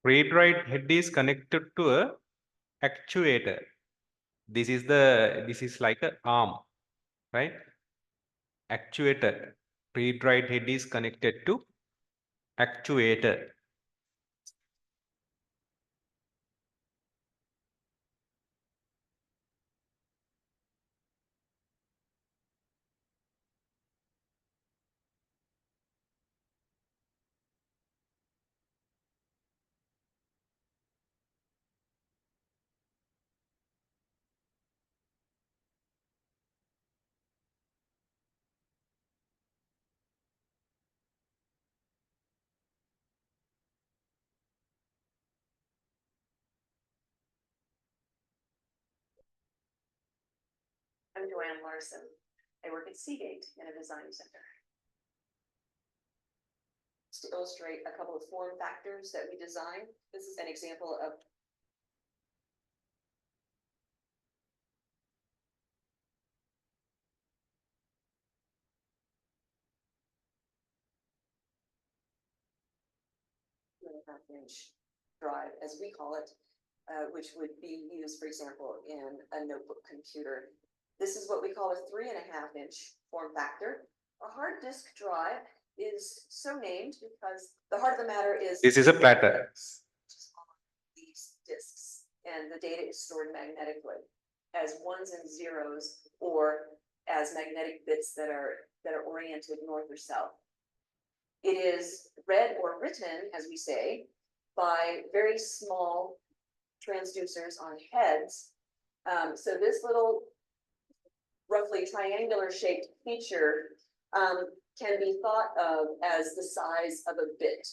read-write head is connected to a actuator. This is like a arm, right? Actuator. Read-write head is connected to actuator. I'm Joanne Larson. I work at Seagate in a design center. To illustrate a couple of form factors that we design, this is an example of half-inch drive, as we call it, which would be used, for example, in a notebook computer. This is what we call a 3.5-inch form factor. A hard disk drive is so named because the heart of the matter is This is a platter. These disks, and the data is stored magnetically as ones and zeros, or as magnetic bits that are oriented north or south. It is read or written, as we say, by very small transducers on heads. So this little roughly triangular shaped feature can be thought of as the size of a bit.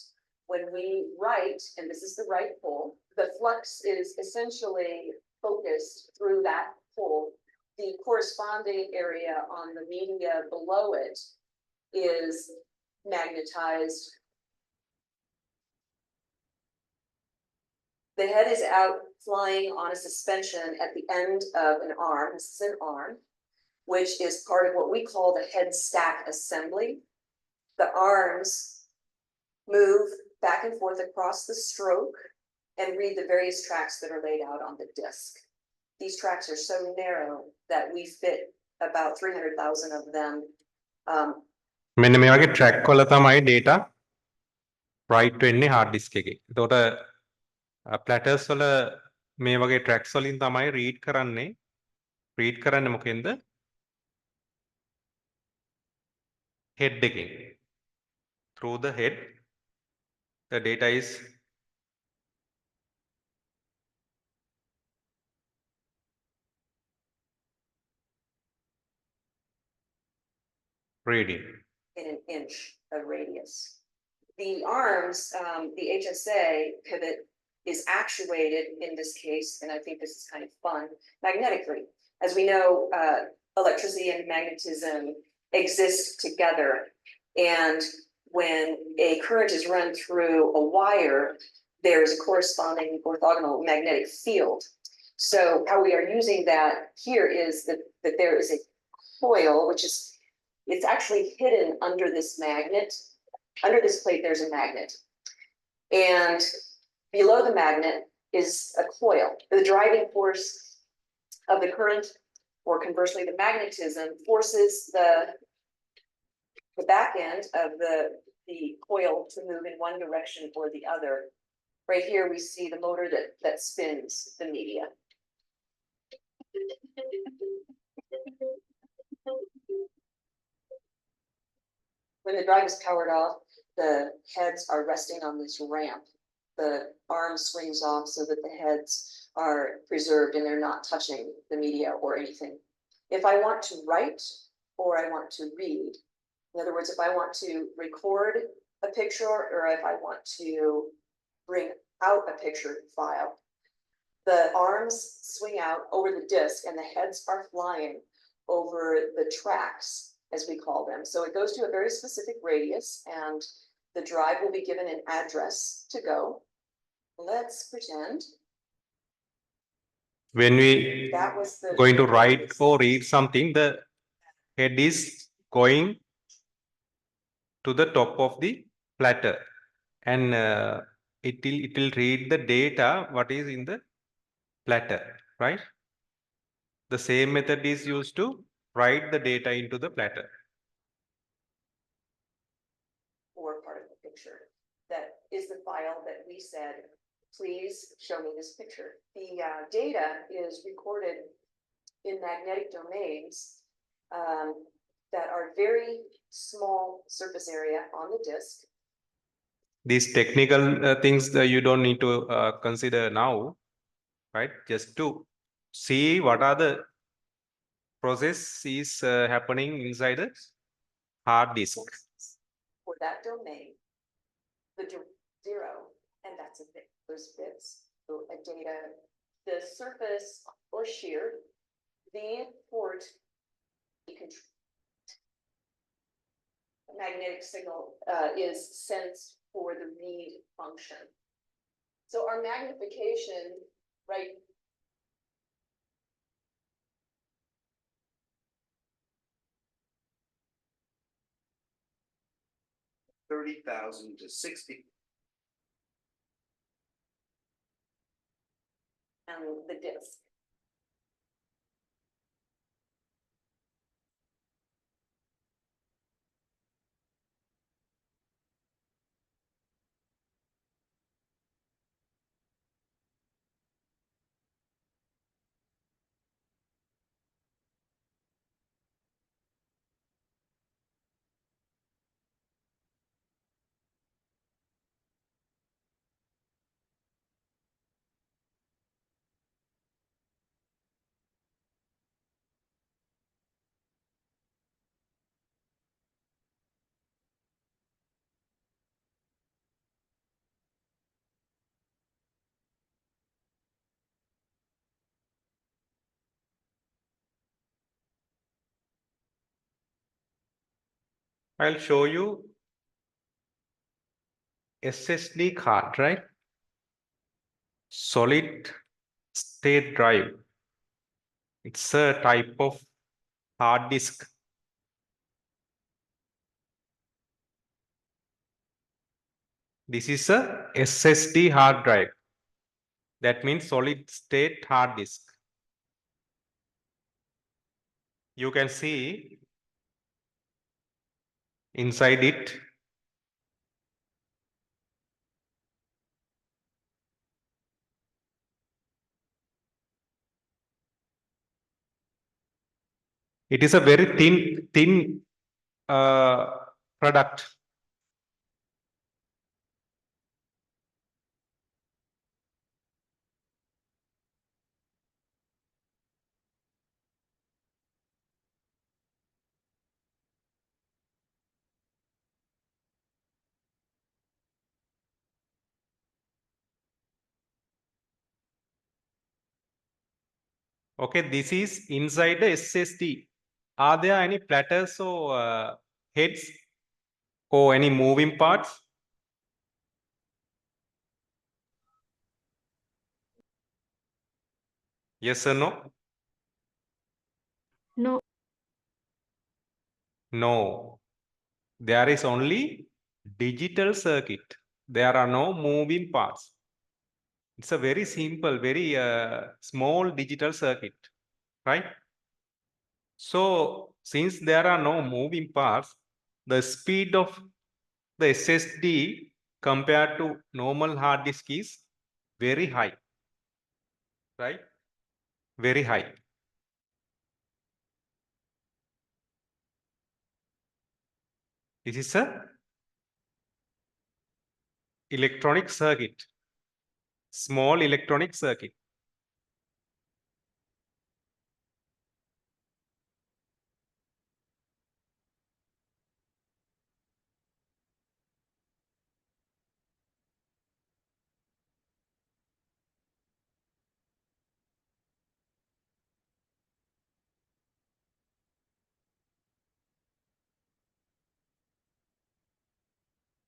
When we write, and this is the write pole, the flux is essentially focused through that pole. The corresponding area on the media below it is magnetized. The head is out flying on a suspension at the end of an arm. This is an arm, which is part of what we call the head stack assembly. The arms move back and forth across the stroke and read the various tracks that are laid out on the disc. These tracks are so narrow that we fit about 300,000 of them. මෙන්න මේ වගේ track වල තමයි data write වෙන්නේ hard disk එකේ. එතකොට platters වල මේ වගේ tracks වලින් තමයි read කරන්නේ. read කරන්නේ මොකෙන්ද? head එකෙන්. Through the head the data is reading in an inch of radius. The arms, the HSA pivot is actuated in this case, and I think this is kind of fun, magnetically. As we know, electricity and magnetism exist together, and when a current is run through a wire, there's a corresponding orthogonal magnetic field. So how we are using that here is that there is a coil, which is, it's actually hidden under this magnet. Under this plate, there's a magnet. And below the magnet is a coil. The driving force of the current, or conversely, the magnetism, forces the back end of the coil to move in one direction or the other. Right here, we see the motor that spins the media. When the drive is powered off, the heads are resting on this ramp. The arm swings off so that the heads are preserved and they're not touching the media or anything. If I want to write or I want to read, in other words, if I want to record a picture or if I want to bring out a picture file, the arms swing out over the disc and the heads are flying over the tracks, as we call them. So it goes to a very specific radius and the drive will be given an address to go. Let's pretend. when we That was the going to write or read something, the head is going to the top of the platter, and it will read the data what is in the platter, right? The same method is used to write the data into the platter. Or part of the picture. That is the file that we said, please show me this picture. The data is recorded in magnetic domains that are very small surface area on the disk. These technical things that you don't need to consider now, right? Just to see what are the process is happening inside the hard disk. For that domain, the 0, and that's a bit, those bits, so a data, the surface or shear, the port, the magnetic signal is sensed for the read function. So our magnification, right? $30,000 to $60,000. And the disk. I'll show you SSD card, right? Solid state drive. It's a type of hard disk. This is a SSD hard drive. That means solid state hard disk. You can see inside it it is a very thin product. Okay, this is inside the SSD. Are there any platters or heads or any moving parts? Yes or no? No. No. There is only digital circuit. There are no moving parts. It's a very simple, very small digital circuit, right? So since there are no moving parts, the speed of the SSD compared to normal hard disk is very high, right? Very high. This is a electronic circuit, small electronic circuit.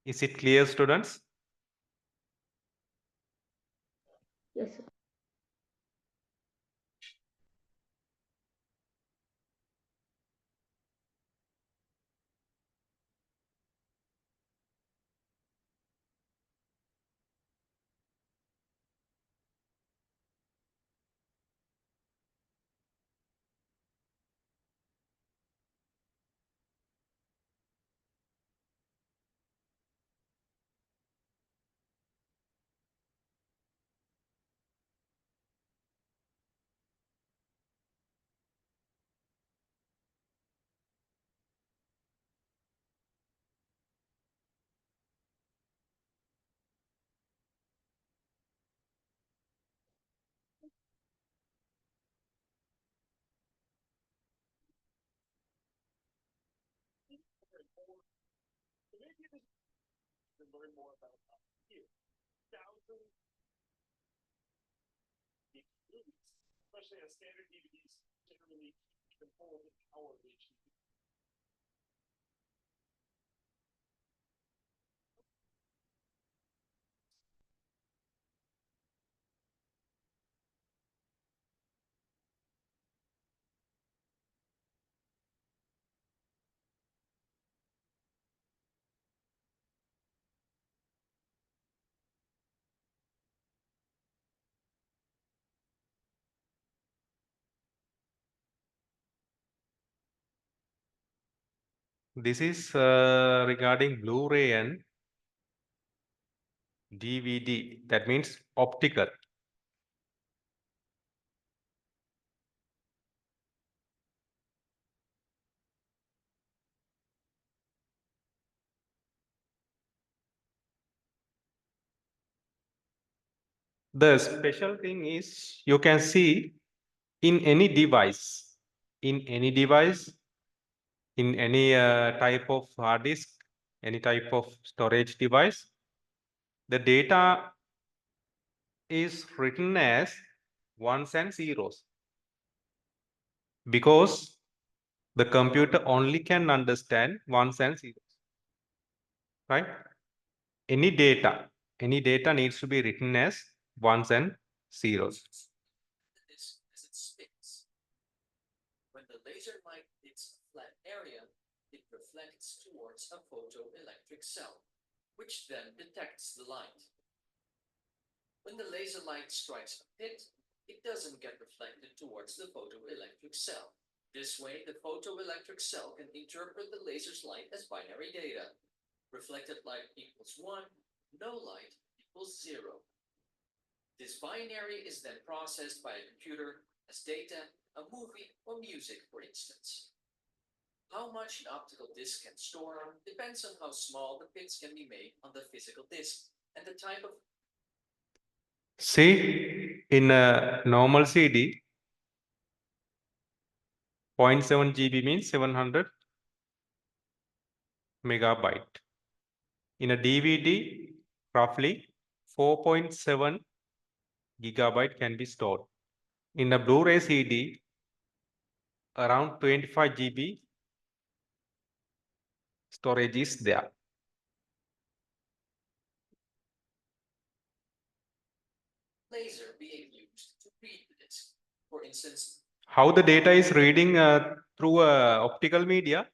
Is it clear, students? Yes, sir. This is regarding Blu-ray and DVD. That means optical. The special thing is you can see in any device, in any type of hard disk, any type of storage device, the data is written as ones and zeros because the computer only can understand ones and zeros, right? Any data needs to be written as ones and zeros. This as it spins. When the laser light hits a flat area, it reflects towards a photoelectric cell, which then detects the light. When the laser light strikes a pit, it doesn't get reflected towards the photoelectric cell. This way, the photoelectric cell can interpret the laser's light as binary data. Reflected light equals 1, no light equals 0. This binary is then processed by a computer as data, a movie, or music, for instance. How much an optical disc can store depends on how small the pits can be made on the physical disc and the type of. See, in a normal CD, 0.7 GB means 700 megabyte. In a DVD, roughly 4.7 gigabyte can be stored. In a Blu-ray CD, around 25 GB storage is there. Laser being used to read the disc. For instance, How the data is reading through optical media?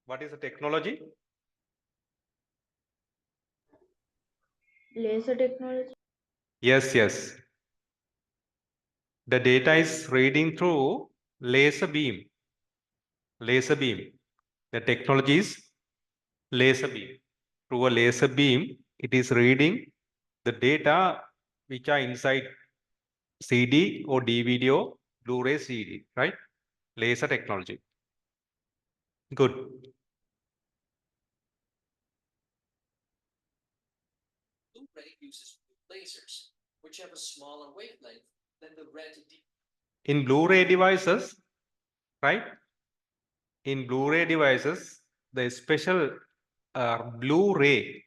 What is the technology? Laser technology. Yes, yes. The data is reading through laser beam. Laser beam. The technology is laser beam. Through a laser beam, it is reading the data which are inside CD or DVD or Blu-ray CD, right? Laser technology. Good. Blu-ray uses blue lasers, which have a smaller wavelength than the red. In Blu-ray devices, right? In Blu-ray devices, the special Blu-ray,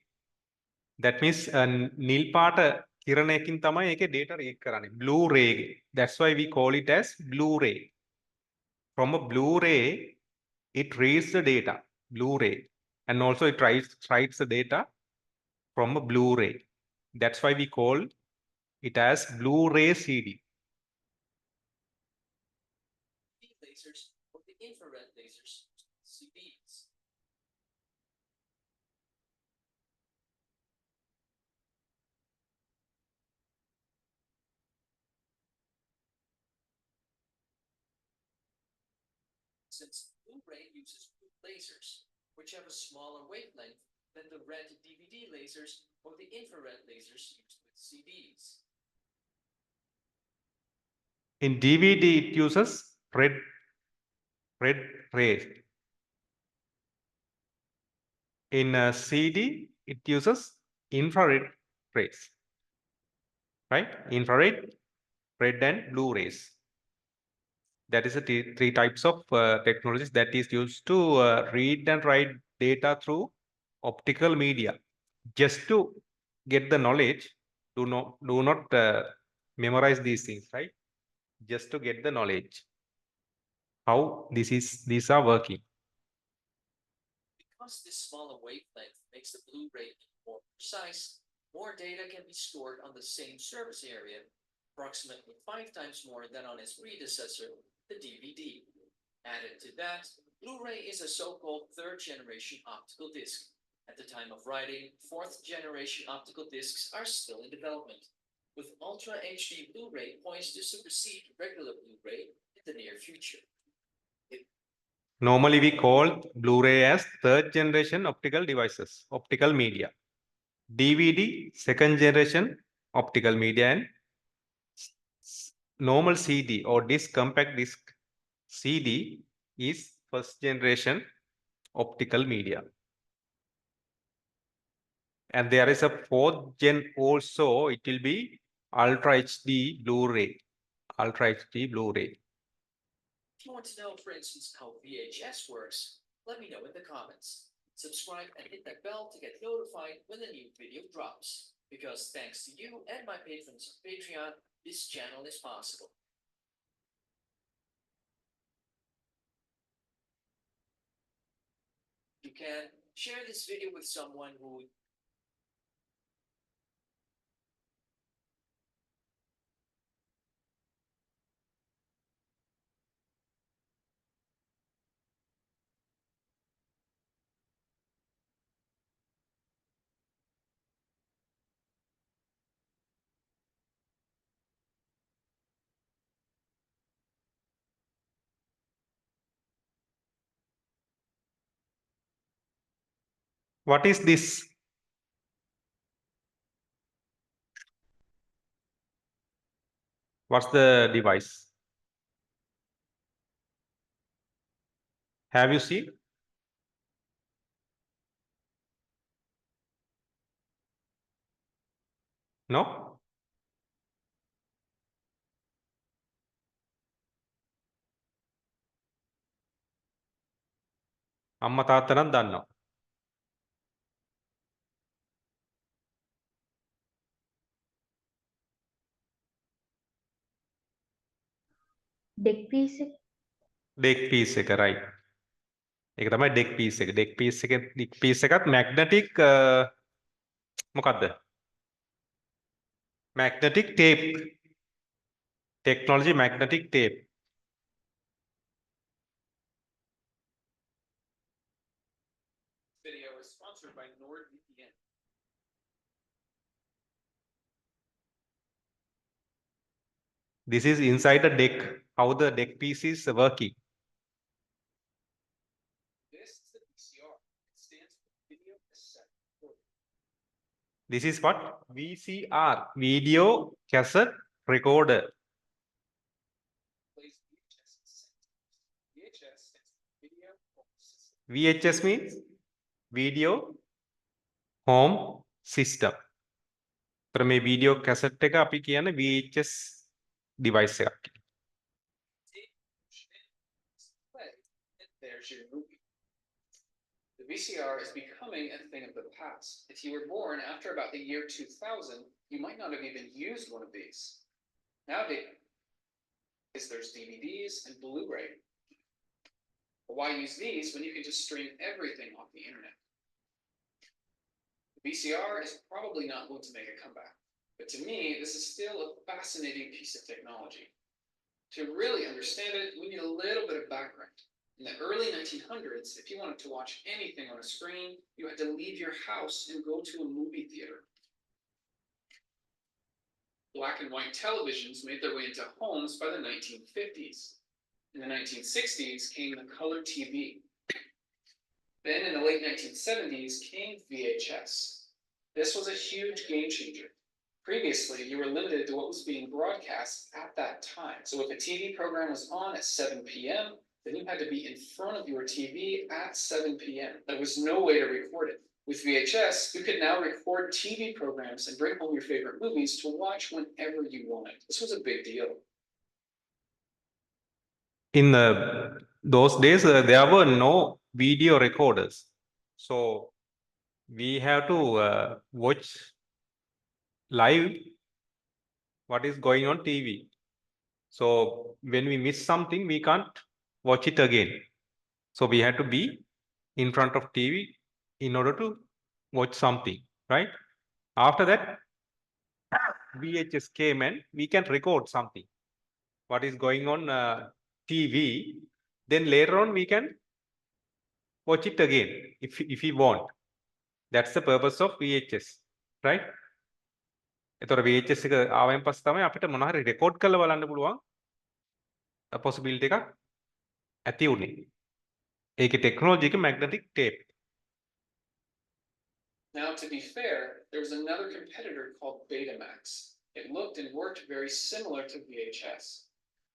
that means නිල් පාට කිරණයකින් තමයි ඒකේ data read කරන්නේ. Blu-ray. That's why we call it as Blu-ray. From a Blu-ray, it reads the data, Blu-ray, and also it writes the data from a Blu-ray. That's why we call it as Blu-ray CD. Lasers or the infrared lasers, CBs. Since Blu-ray uses blue lasers, which have a smaller wavelength than the red DVD lasers or the infrared lasers used with CDs. In DVD, it uses red rays. In a CD, it uses infrared rays, right? Infrared, red and blue rays. That is the three types of technologies that is used to read and write data through optical media. Just to get the knowledge, do not memorize these things, right? Just to get the knowledge how these are working. Because this smaller wavelength makes the Blu-ray more precise, more data can be stored on the same surface area, approximately 5 times more than on its predecessor, the DVD. Added to that, Blu-ray is a so-called third-generation optical disc. At the time of writing, fourth-generation optical discs are still in development, with Ultra HD Blu-ray poised to supersede regular Blu-ray in the near future. Normally, we call Blu-ray as third generation optical devices, optical media. DVD, second generation optical media, and normal CD or disc, compact disc CD is first generation optical media. And there is a fourth gen also, it will be Ultra HD Blu-ray. Ultra HD Blu-ray. If you want to know, for instance, how VHS works, let me know in the comments. Subscribe and hit that bell to get notified when a new video drops. Because thanks to you and my patrons on Patreon, this channel is possible. You can share this video with someone who What is this? What's the device? Have you seen? No? අම්මා තාත්තා නම් දන්නවා. Deck piece එක. Deck piece එක, right. ඒක තමයි deck piece එක. Deck piece එකත් magnetic මොකද්ද? Magnetic tape. Technology magnetic tape. video is sponsored by NordVPN. This is inside the deck, how the deck piece is working. This is the VCR. It stands for video cassette recorder. This is what? VCR, video cassette recorder. Plays VHS cassettes. VHS stands for video home system. VHS means video home system. तर මේ video cassette එක අපි කියන්නේ VHS device එකක්. Play, and there's your movie. The VCR is becoming a thing of the past. If you were born after about the year 2000, you might not have even used one of these. Nowadays, there's DVDs and Blu-ray. But why use these when you can just stream everything off the internet? The VCR is probably not going to make a comeback, but to me, this is still a fascinating piece of technology. To really understand it, we need a little bit of background. In the early 1900s, if you wanted to watch anything on a screen, you had to leave your house and go to a movie theater. Black and white televisions made their way into homes by the 1950s. In the 1960s came the color TV. Then in the late 1970s came VHS. This was a huge game changer. Previously, you were limited to what was being broadcast at that time. So if a TV program was on at 7 p.m., then you had to be in front of your TV at 7 p.m. There was no way to record it. With VHS, you could now record TV programs and bring home your favorite movies to watch whenever you wanted. This was a big deal. in those days there were no video recorders, so we have to watch live what is going on TV. So when we miss something, we can't watch it again, so we had to be in front of TV in order to watch something, right? After that VHS came and we can record something what is going on TV. Then later on we can watch it again if we want. That's the purpose of VHS, right? එතකොට VHS එක ආවෙන් පස්සේ තමයි අපිට මොනවා හරි record කරලා බලන්න පුළුවන් possibility එකක් ඇති උනේ. ඒකේ ටෙක්නොලොජි එක magnetic tape. Now, to be fair, there was another competitor called Betamax. It looked and worked very similar to VHS.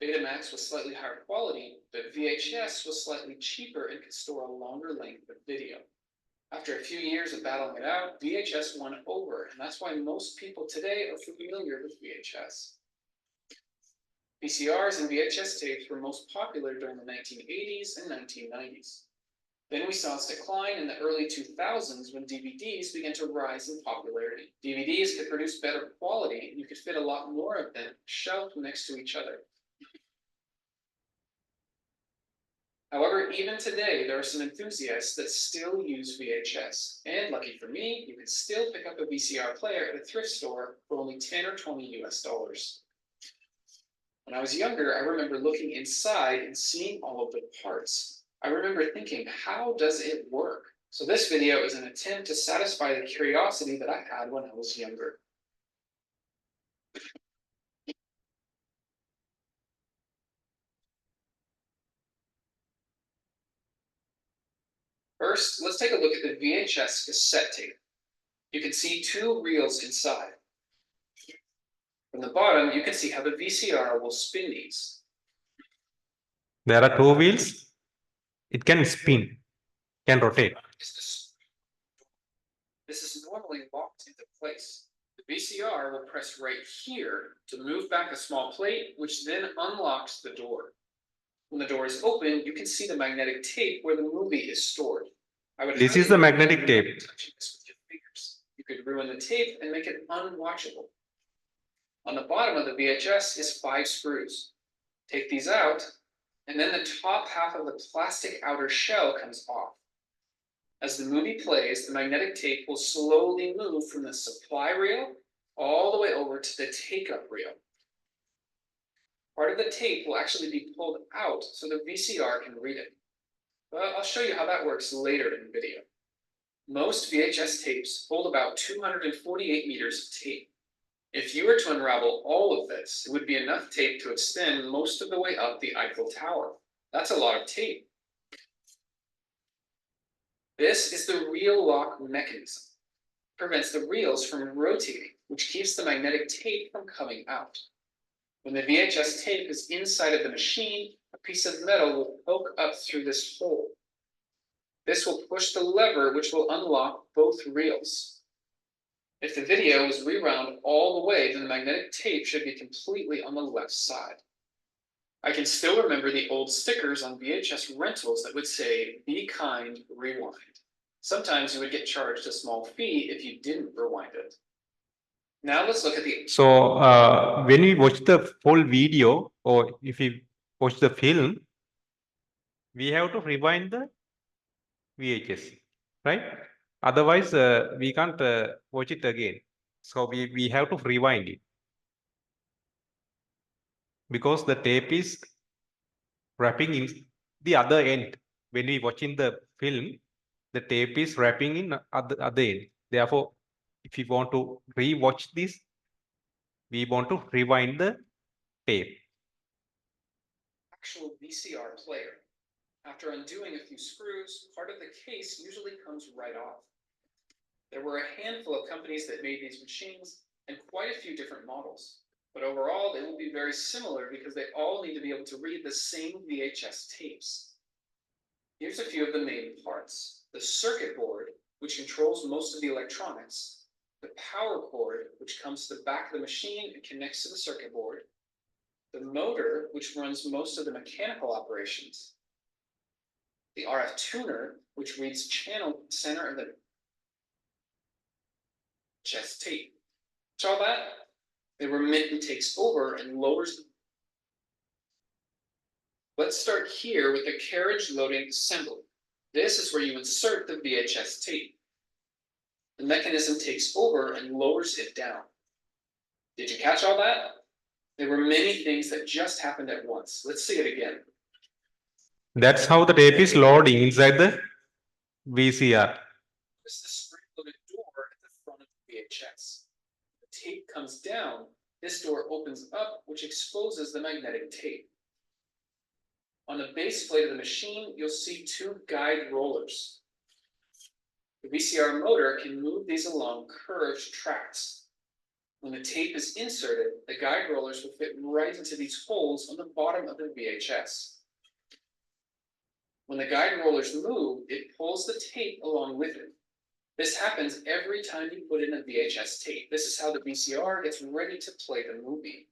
Betamax was slightly higher quality, but VHS was slightly cheaper and could store a longer length of video. After a few years of battling it out, VHS won over, and that's why most people today are familiar with VHS. VCRs and VHS tapes were most popular during the 1980s and 1990s. Then we saw its decline in the early 2000s when DVDs began to rise in popularity. DVDs could produce better quality, and you could fit a lot more of them shelved next to each other. However, even today, there are some enthusiasts that still use VHS. And lucky for me, you can still pick up a VCR player at a thrift store for only 10 or 20 US dollars. When I was younger, I remember looking inside and seeing all of the parts. I remember thinking, how does it work? So this video is an attempt to satisfy the curiosity that I had when I was younger. First, let's take a look at the VHS cassette tape. You can see two reels inside. From the bottom, you can see how the VCR will spin these. There are two wheels. It can spin, can rotate. This is normally locked into place. The VCR will press right here to move back a small plate, which then unlocks the door. When the door is open, you can see the magnetic tape where the movie is stored. This is the magnetic tape. Touching this with your fingers. You could ruin the tape and make it unwatchable. On the bottom of the VHS is 5 screws. Take these out, and then the top half of the plastic outer shell comes off. As the movie plays, the magnetic tape will slowly move from the supply reel all the way over to the take-up reel. Part of the tape will actually be pulled out so the VCR can read it. Well, I'll show you how that works later in the video. Most VHS tapes hold about 248 meters of tape. If you were to unravel all of this, it would be enough tape to extend most of the way up the Eiffel Tower. That's a lot of tape. This is the reel lock mechanism. It prevents the reels from rotating, which keeps the magnetic tape from coming out. When the VHS tape is inside of the machine, a piece of metal will poke up through this hole. This will push the lever, which will unlock both reels. If the video is rewound all the way, then the magnetic tape should be completely on the left side. I can still remember the old stickers on VHS rentals that would say, "Be kind, rewind." Sometimes you would get charged a small fee if you didn't rewind it. Now let's look at the... So when we watch the full video, or if we watch the film, we have to rewind the VHS, right? Otherwise we can't watch it again. So we have to rewind it, because the tape is wrapping in the other end. When we watching the film, the tape is wrapping in other end. Therefore, if we want to re-watch this, we want to rewind the tape. Actual VCR player. After undoing a few screws, part of the case usually comes right off. There were a handful of companies that made these machines and quite a few different models. But overall, they will be very similar because they all need to be able to read the same VHS tapes. Here's a few of the main parts. The circuit board, which controls most of the electronics. The power cord, which comes to the back of the machine and connects to the circuit board. the motor, which runs most of the mechanical operations, the RF tuner, which reads channel center of the chest tape. Saw that? The remittance takes over and lowers. Let's start here with the carriage loading assembly. This is where you insert the VHS tape. The mechanism takes over and lowers it down. Did you catch all that? There were many things that just happened at once. Let's see it again. That's how the tape is loading inside the VCR. This is the spring-loaded door at the front of the VHS. The tape comes down. This door opens up, which exposes the magnetic tape. On the base plate of the machine, you'll see two guide rollers. The VCR motor can move these along curved tracks. When the tape is inserted, the guide rollers will fit right into these holes on the bottom of the VHS. When the guide rollers move, it pulls the tape along with it. This happens every time you put in a VHS tape. This is how the VCR gets ready to play the movie.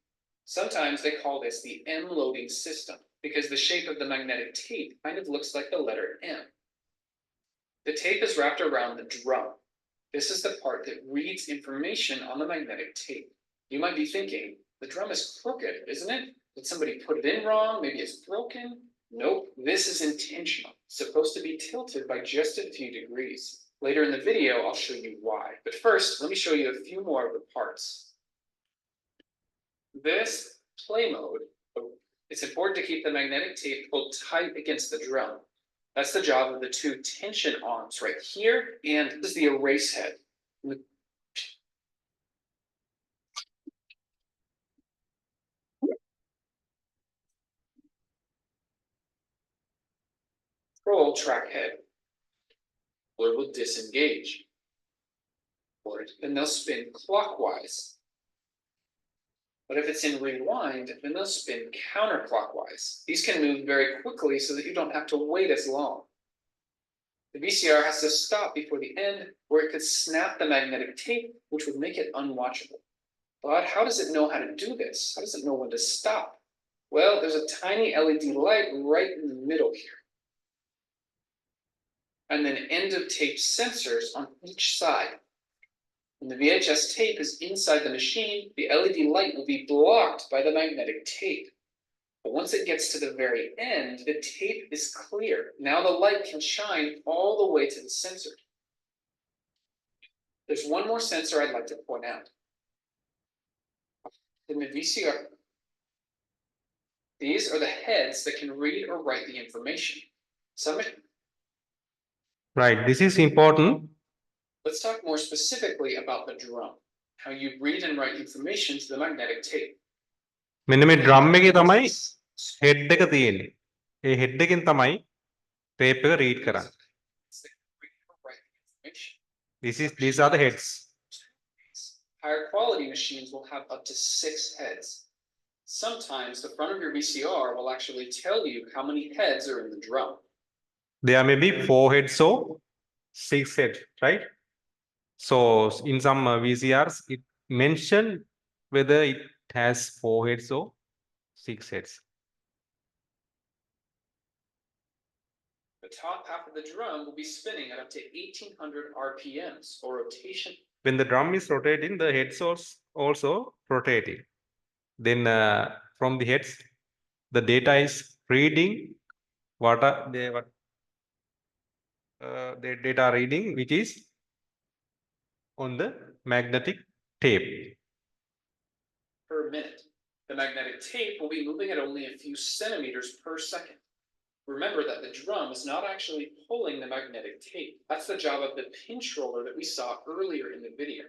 Sometimes they call this the M-loading system because the shape of the magnetic tape kind of looks like the letter M. The tape is wrapped around the drum. This is the part that reads information on the magnetic tape. You might be thinking, the drum is crooked, isn't it? Did somebody put it in wrong? Maybe it's broken? Nope, this is intentional. It's supposed to be tilted by just a few degrees. Later in the video, I'll show you why. But first, let me show you a few more of the parts. This play mode, it's important to keep the magnetic tape pulled tight against the drum. That's the job of the two tension arms right here, and this is the erase head. Control track head, or it will disengage. Or then they'll spin clockwise. But if it's in rewind, then they'll spin counterclockwise. These can move very quickly so that you don't have to wait as long. The VCR has to stop before the end, where it could snap the magnetic tape, which would make it unwatchable. But how does it know how to do this? How does it know when to stop? Well, there's a tiny LED light right in the middle here. And then end of tape sensors on each side. When the VHS tape is inside the machine, the LED light will be blocked by the magnetic tape. But once it gets to the very end, the tape is clear. Now the light can shine all the way to the sensor. There's one more sensor I'd like to point out. In the VCR, these are the heads that can read or write the information. Right, this is important. Let's talk more specifically about the drum, how you read and write information to the magnetic tape. මෙන්න මේ drum එකේ තමයි head එක තියෙන්නේ. ඒ head එකෙන් තමයි tape එක read කරන්නේ. These are the heads. Higher quality machines will have up to 6 heads. Sometimes the front of your VCR will actually tell you how many heads are in the drum. There may be 4 heads or 6 heads, right? So in some VCRs, it mentioned whether it has 4 heads or 6 heads. The top half of the drum will be spinning at up to 1800 RPMs or rotation. When the drum is rotating, the heads also rotating. Then from the heads, the data is reading what are the data reading, which is on the magnetic tape. Per minute. The magnetic tape will be moving at only a few centimeters per second. Remember that the drum is not actually pulling the magnetic tape. That's the job of the pinch roller that we saw earlier in the video.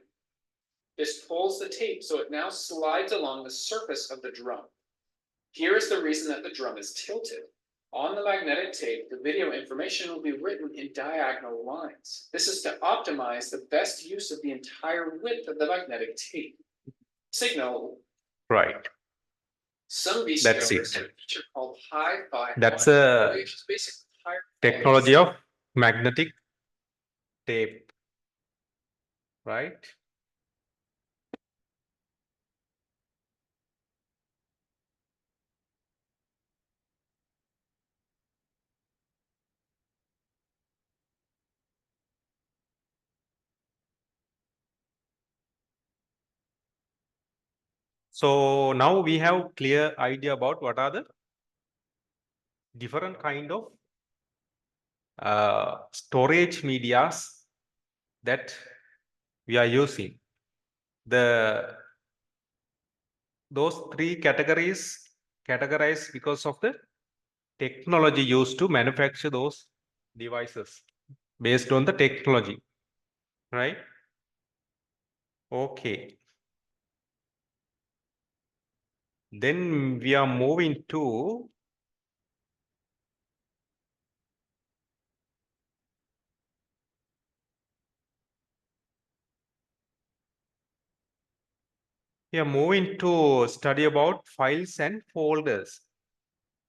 This pulls the tape so it now slides along the surface of the drum. Here is the reason that the drum is tilted. On the magnetic tape, the video information will be written in diagonal lines. This is to optimize the best use of the entire width of the magnetic tape. Signal. Right. Some VCRs That's it. have a feature called hi-fi. That's a which is basically higher technology of magnetic tape, right? So now we have clear idea about what are the different kind of storage medias that we are using. Those three categories categorized because of the technology used to manufacture those devices based on the technology, right? Okay. Then we are moving to study about files and folders,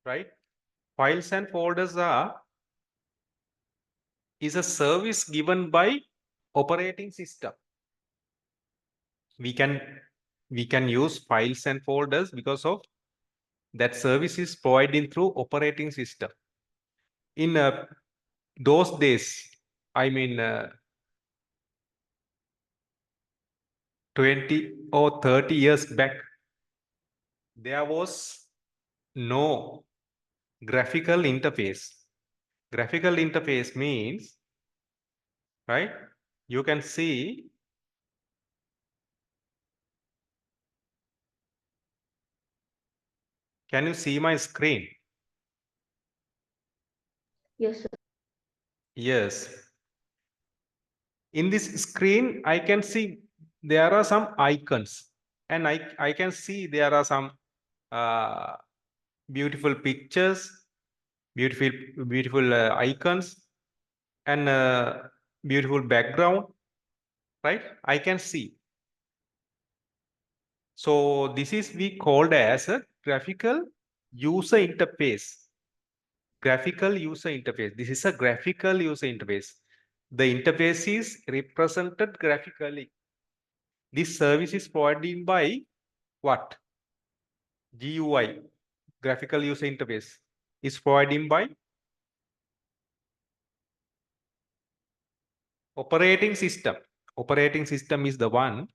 right? Files and folders is a service given by operating system. We can use files and folders because of that service is provided through operating system. In those days, I mean 20 or 30 years back, there was no graphical interface. Graphical interface means, right? You can see, can you see my screen? Yes, sir. Yes. In this screen, I can see there are some icons, and I can see there are some beautiful pictures, beautiful icons, and beautiful background, right? I can see. So this is we called as a graphical user interface. Graphical user interface. This is a graphical user interface. The interface is represented graphically. This service is provided by what? GUI, graphical user interface, is provided by operating system. Operating system is the one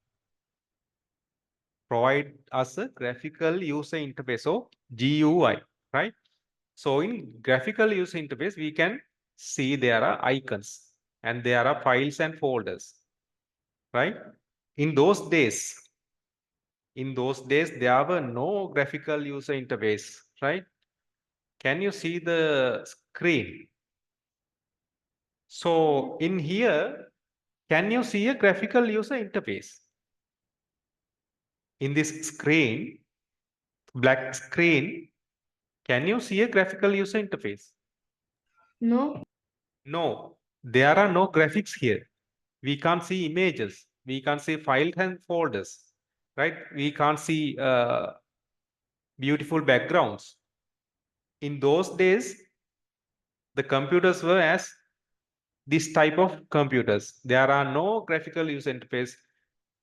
provide us a graphical user interface, so GUI, right? So in graphical user interface, we can see there are icons and there are files and folders, right? In those days, there were no graphical user interface, right? Can you see the screen? So in here, can you see a graphical user interface? In this screen, black screen, can you see a graphical user interface? No. No, there are no graphics here. We can't see images. We can't see files and folders, right? We can't see beautiful backgrounds. In those days, the computers were as this type of computers. There are no graphical user interface.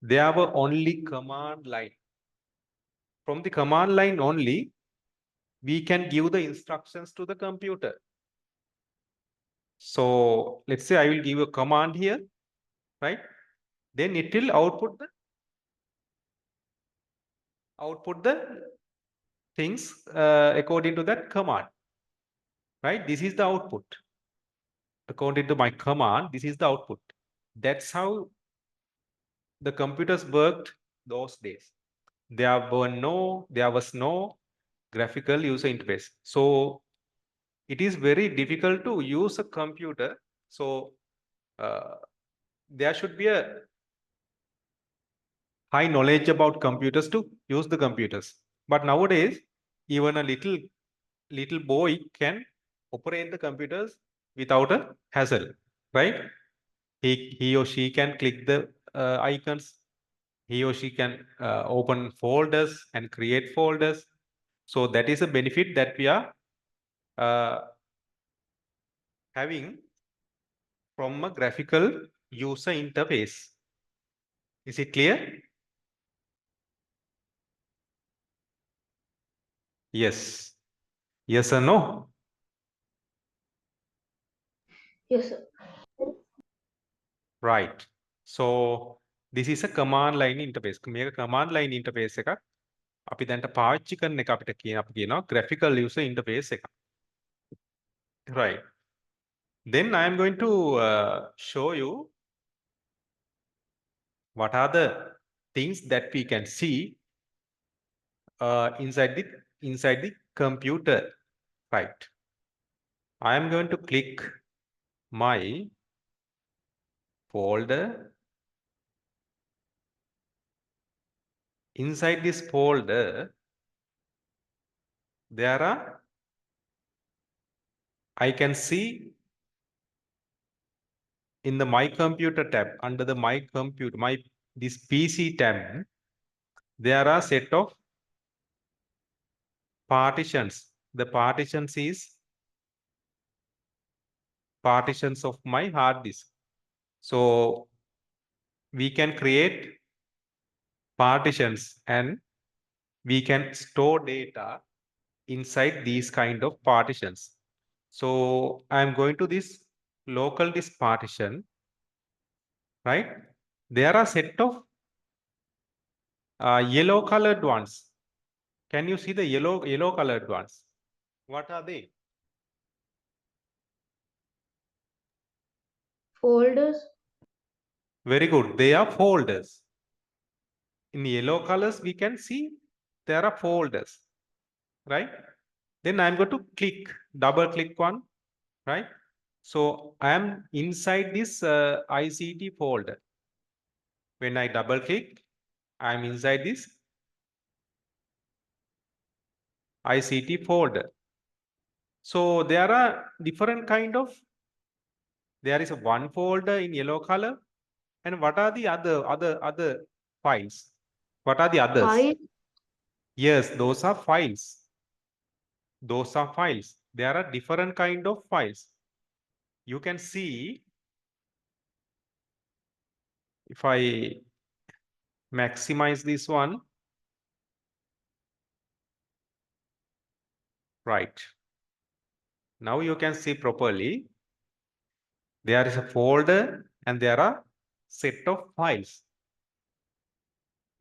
There were only command line. From the command line only, we can give the instructions to the computer. So let's say I will give a command here, right? Then it will output the things according to that command, right? This is the output. According to my command, this is the output. That's how the computers worked those days. There was no graphical user interface. So it is very difficult to use a computer. So there should be a high knowledge about computers to use the computers. But nowadays, even a little boy can operate the computers without a hassle, right? He or she can click the icons. He or she can open folders and create folders. So that is a benefit that we are having from a graphical user interface. Is it clear? Yes. Yes or no? Yes, sir. Right. So this is a command line interface. මේක command line interface එකක්. අපි දැන්ට පාවිච්චි කරන එක අපිට අපි කියනවා graphical user interface එක. Right. Then I am going to show you what are the things that we can see inside the computer. Right. I am going to click my folder. Inside this folder, there are, I can see in the My Computer tab, under the My Computer, this PC tab, there are set of partitions. The partitions is partitions of my hard disk. So we can create partitions and we can store data inside these kind of partitions. So I'm going to this local disk partition, right? There are set of yellow colored ones. Can you see the yellow colored ones? What are they? Folders. Very good. They are folders. In yellow colors, we can see there are folders, right? Then I'm going to double click one, right? So I am inside this ICT folder. When I double click, I'm inside this ICT folder. So there are different kind of, there is a one folder in yellow color. And what are the other files? What are the others? File. Yes, those are files. Those are files. There are different kind of files. You can see, if I maximize this one, right? Now you can see properly. There is a folder and there are set of files.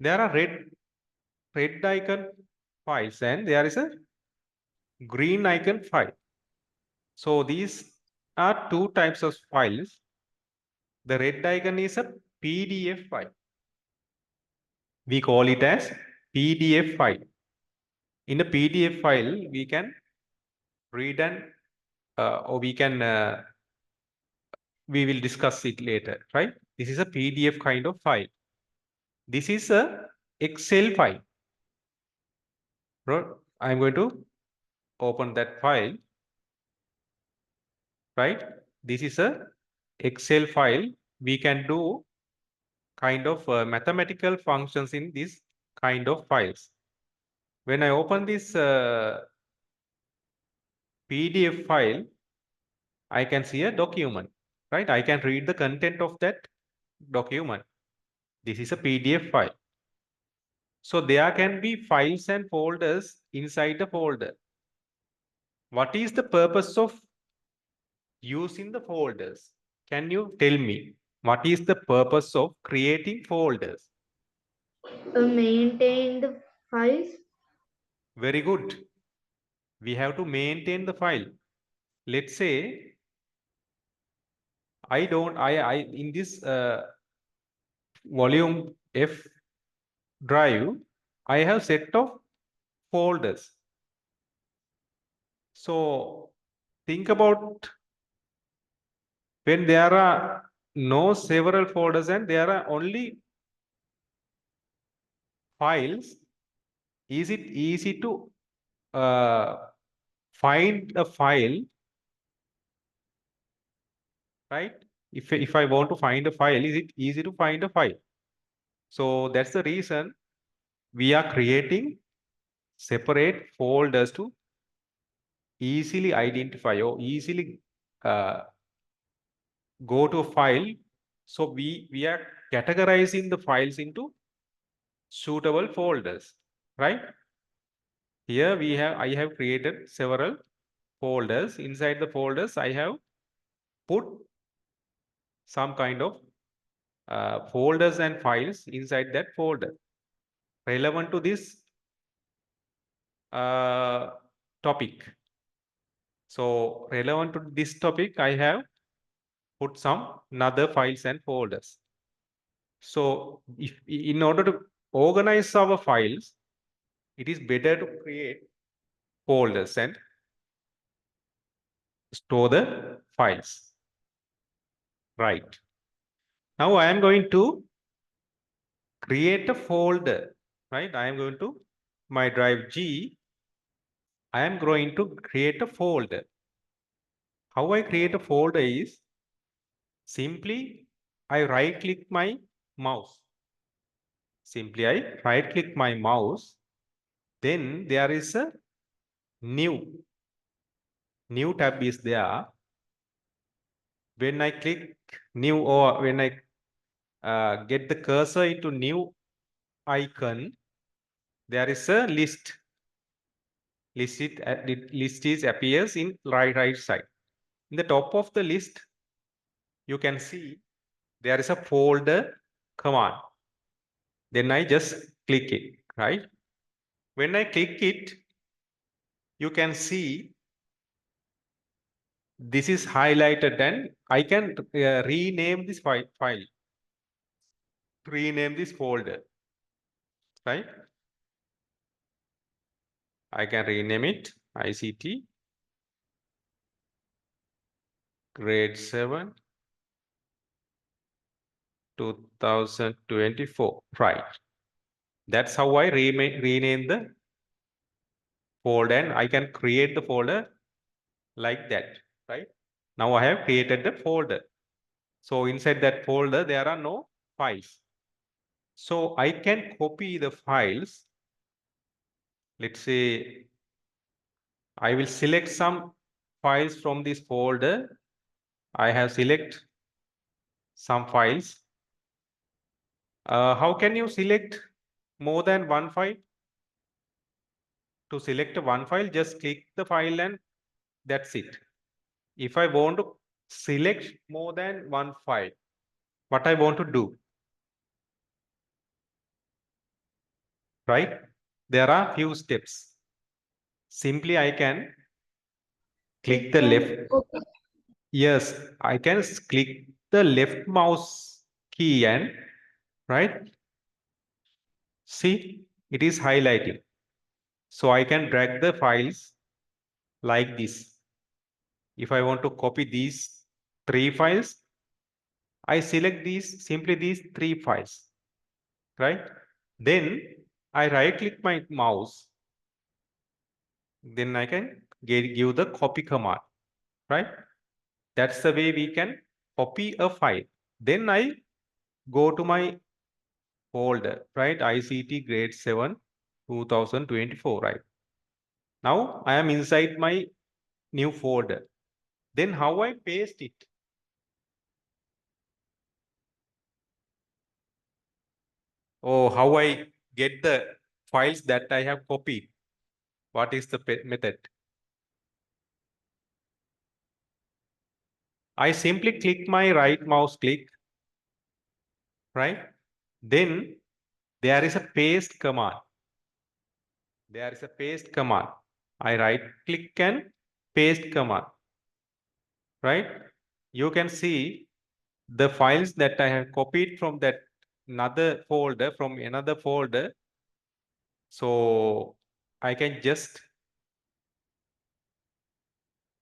There are red icon files and there is a green icon file. So these are two types of files. The red icon is a PDF file. We call it as PDF file. In a PDF file, we can read and or we will discuss it later, right? This is a PDF kind of file. This is a Excel file. I'm going to open that file, right? This is a Excel file. We can do kind of mathematical functions in this kind of files. When I open this PDF file, I can see a document, right? I can read the content of that document. This is a PDF file. So there can be files and folders inside the folder. What is the purpose of using the folders? Can you tell me what is the purpose of creating folders? Maintain the files. Very good. We have to maintain the file. Let's say in this volume F drive, I have set of folders. So think about when there are no several folders and there are only files, is it easy to find a file, right? If I want to find a file, is it easy to find a file? So that's the reason we are creating separate folders to easily identify or easily go to a file. So we are categorizing the files into suitable folders, right? Here I have created several folders. Inside the folders, I have put some kind of folders and files inside that folder relevant to this topic. So relevant to this topic, I have put some other files and folders. So if in order to organize our files, it is better to create folders and store the files. Right. Now I am going to create a folder, right? I am going to my drive G. I am going to create a folder. How I create a folder is simply I right click my mouse. Simply I right click my mouse. Then there is a new tab is there. When I click new or when I get the cursor into new icon, there is a list. List is appears in right side. In the top of the list, you can see there is a folder command. Then I just click it, right? When I click it, you can see this is highlighted and I can rename this file, rename this folder, right? I can rename it ICT grade 7 2024, right? That's how I rename the folder and I can create the folder like that, right? Now I have created the folder. So inside that folder, there are no files. So I can copy the files. Let's say I will select some files from this folder. I have select some files. How can you select more than one file? To select one file, just click the file and that's it. If I want to select more than one file, what I want to do, right? There are few steps. Simply I can click the left. Yes, I can click the left mouse key and right. See, it is highlighting. So I can drag the files like this. If I want to copy these 3 files, I select simply these 3 files, right? Then I right click my mouse. Then I can give the copy command, right? That's the way we can copy a file. Then I go to my folder, right? ICT grade 7 2024, right? Now I am inside my new folder. Then how I paste it? Or how I get the files that I have copied? What is the method? I simply click my right mouse click, right? Then there is a paste command. There is a paste command. I right click and paste command, right? You can see the files that I have copied from that another folder, from another folder. So I can just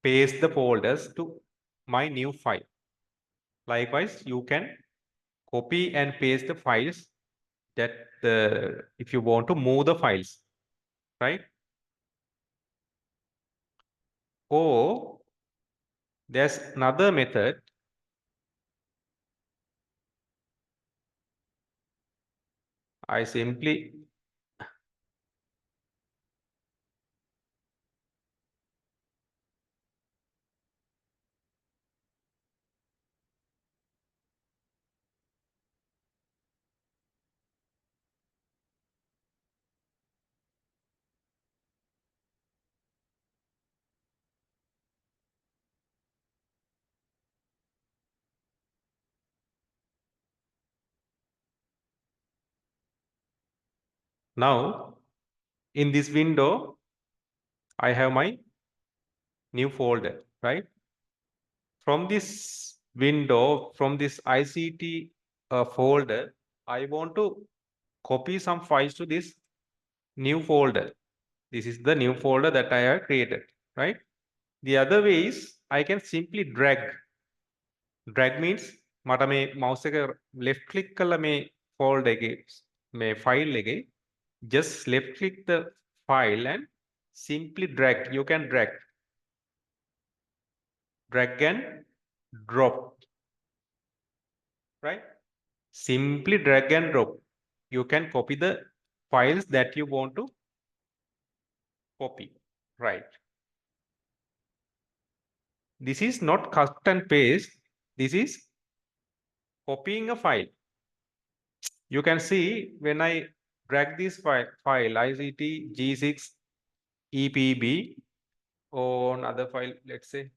paste the folders to my new file. Likewise, you can copy and paste the files that if you want to move the files, right? Or there's another method. I simply now in this window, I have my new folder, right? From this window, from this ICT folder, I want to copy some files to this new folder. This is the new folder that I have created, right? The other way is I can simply drag. Drag means මට මේ mouse එක left click කරලා මේ folder එකේ මේ file එකේ just left click the file and simply drag. You can drag and drop, right? Simply drag and drop. You can copy the files that you want to copy, right? This is not cut and paste. This is copying a file. You can see when I drag this file ICT G6 EPB on other file, let's say,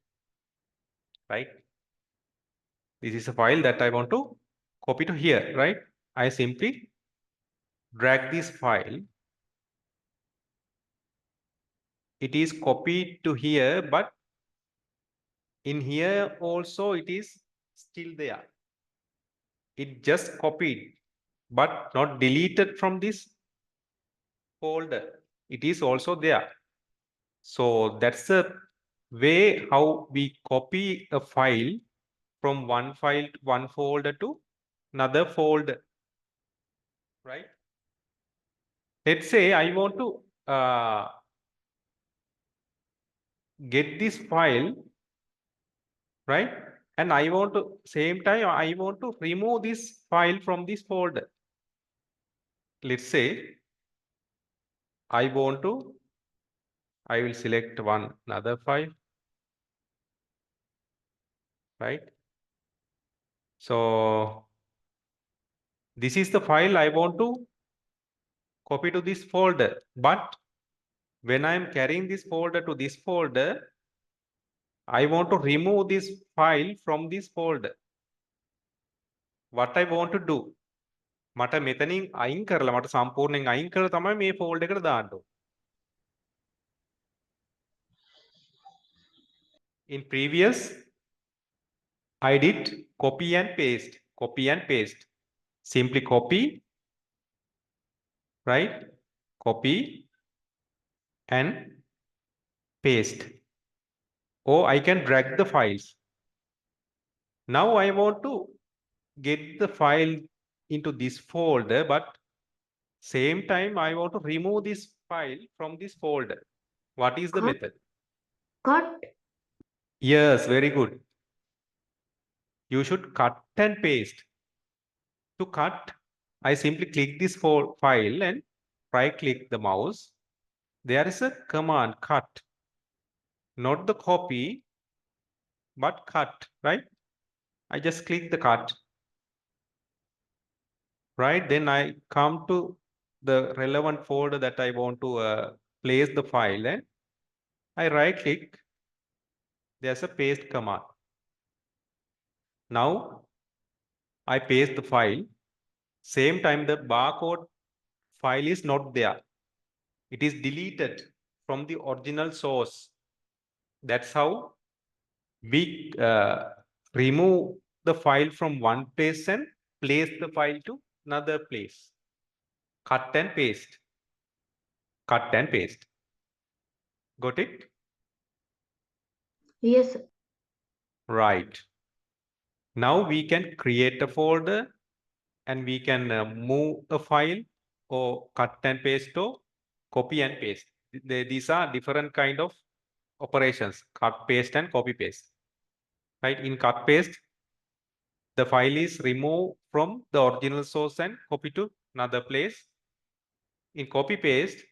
right? This is a file that I want to copy to here, right? I simply drag this file. It is copied to here, but in here also it is still there. It just copied, but not deleted from this folder. It is also there. So that's the way how we copy a file from one folder to another folder, right? Let's say I want to get this file, right? And I want to same time I want to remove this file from this folder. Let's say I will select another file, right? So this is the file I want to copy to this folder, but when I am carrying this folder to this folder, I want to remove this file from this folder. What I want to do? මට මෙතනින් අයින් කරලා මට සම්පූර්ණයෙන් අයින් කරලා තමයි මේ folder එකට දාන්න ඕනේ. In previous I did copy and paste. Simply copy, right? Copy and paste. Or I can drag the files. Now I want to get the file into this folder, but same time I want to remove this file from this folder. What is the Cut. method? Cut. Yes, very good. You should cut and paste. To cut, I simply click this file and right click the mouse. There is a command cut, not the copy, but cut, right? I just click the cut, right? Then I come to the relevant folder that I want to place the file and I right click. There's a paste command. Now I paste the file. Same time the barcode file is not there. It is deleted from the original source. That's how we remove the file from one place and place the file to another place. Cut and paste. Cut and paste. Got it? Yes, sir. Right. Now we can create a folder and we can move a file or cut and paste or copy and paste. These are different kind of operations, cut, paste and copy paste. Right? In cut paste, the file is removed from the original source and copy to another place. In copy paste,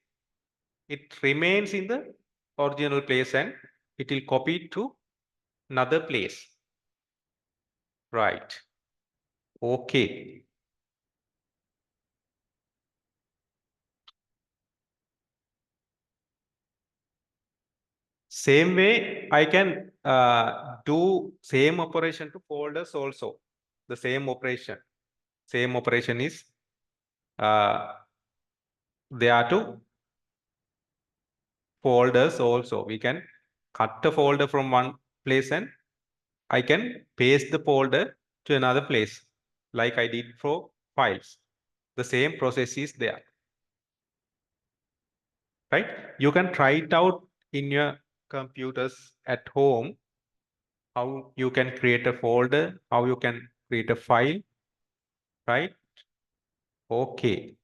it remains in the original place and it will copy to another place. Right. Okay. Same way, I can do same operation to folders also. The same operation. Same operation is there to folders also. We can cut a folder from one place and I can paste the folder to another place, like I did for files. The same process is there. Right? You can try it out in your computers at home, how you can create a folder, how you can create a file, right? Okay.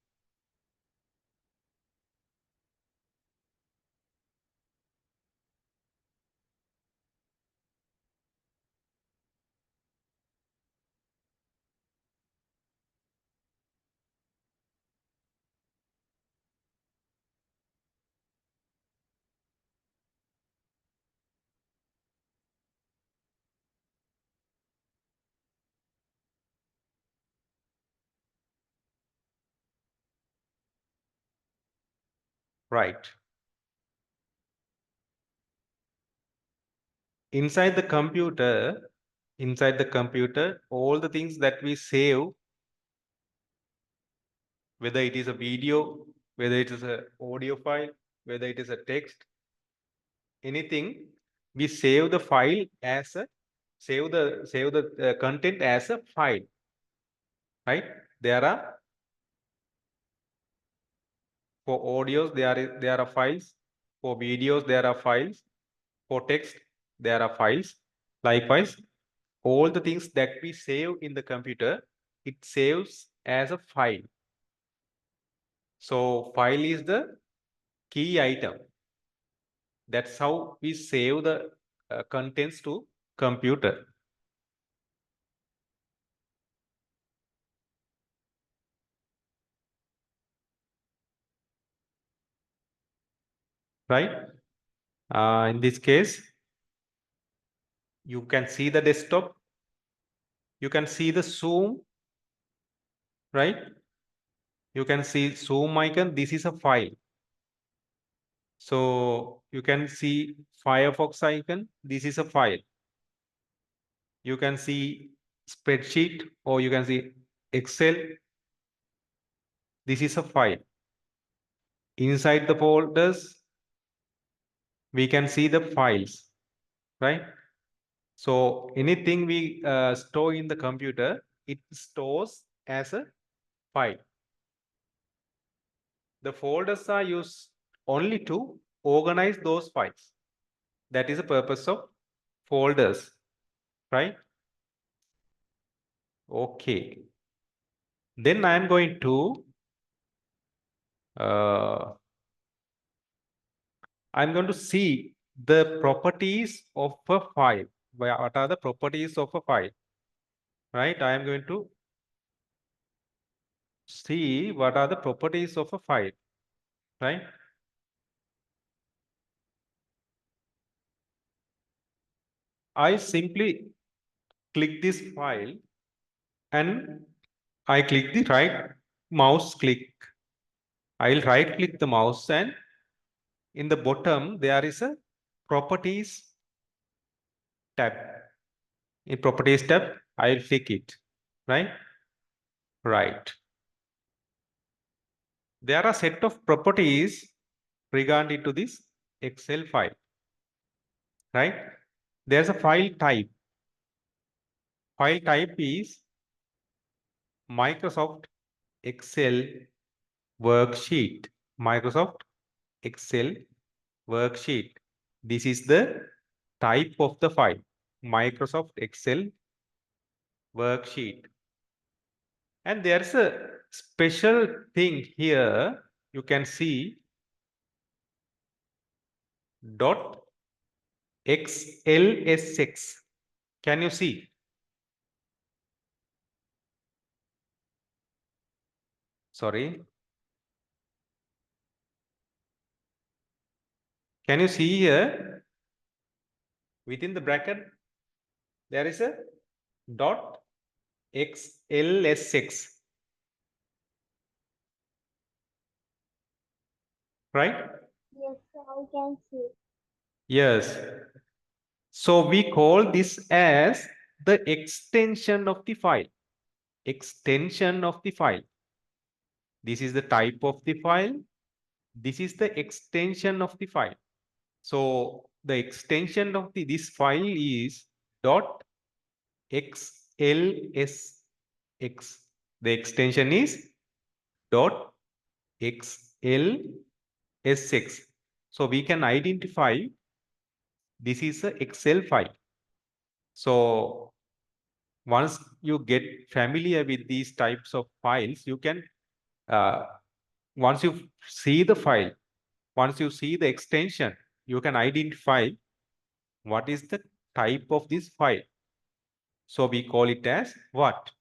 Right. Inside the computer, all the things that we save, whether it is a video, whether it is a audio file, whether it is a text, anything, we save the file as a save the content as a file, right? There are for audios there are files, for videos there are files, for text there are files. Likewise, all the things that we save in the computer, it saves as a file. So file is the key item. That's how we save the contents to computer. Right? In this case, you can see the desktop. You can see the zoom, right? You can see zoom icon. This is a file. So you can see Firefox icon. This is a file. You can see spreadsheet or you can see Excel. This is a file. Inside the folders, we can see the files, right? So anything we store in the computer, it stores as a file. The folders are used only to organize those files. That is the purpose of folders, right? Okay. Then I am going to I'm going to see the properties of a file. What are the properties of a file? Right? I am going to see what are the properties of a file. Right? I simply click this file and I click the right mouse click. I'll right click the mouse and in the bottom there is a properties tab. In properties tab, I'll click it. Right? Right. There are a set of properties regarding to this Excel file. Right? There's a file type. File type is Microsoft Excel worksheet. Microsoft Excel worksheet. This is the type of the file. Microsoft Excel worksheet. And there's a special thing here. You can see dot XLSX. Can you see? Sorry. Can you see here? Within the bracket, there is a dot XLSX. Right? Yes, I can see. Yes. So we call this as the extension of the file. Extension of the file. This is the type of the file. This is the extension of the file. So the extension of this file is dot xlsx. The extension is dot xlsx. So we can identify this is a Excel file. So once you get familiar with these types of files, you can, once you see the file, once you see the extension, you can identify what is the type of this file. So we call it as what?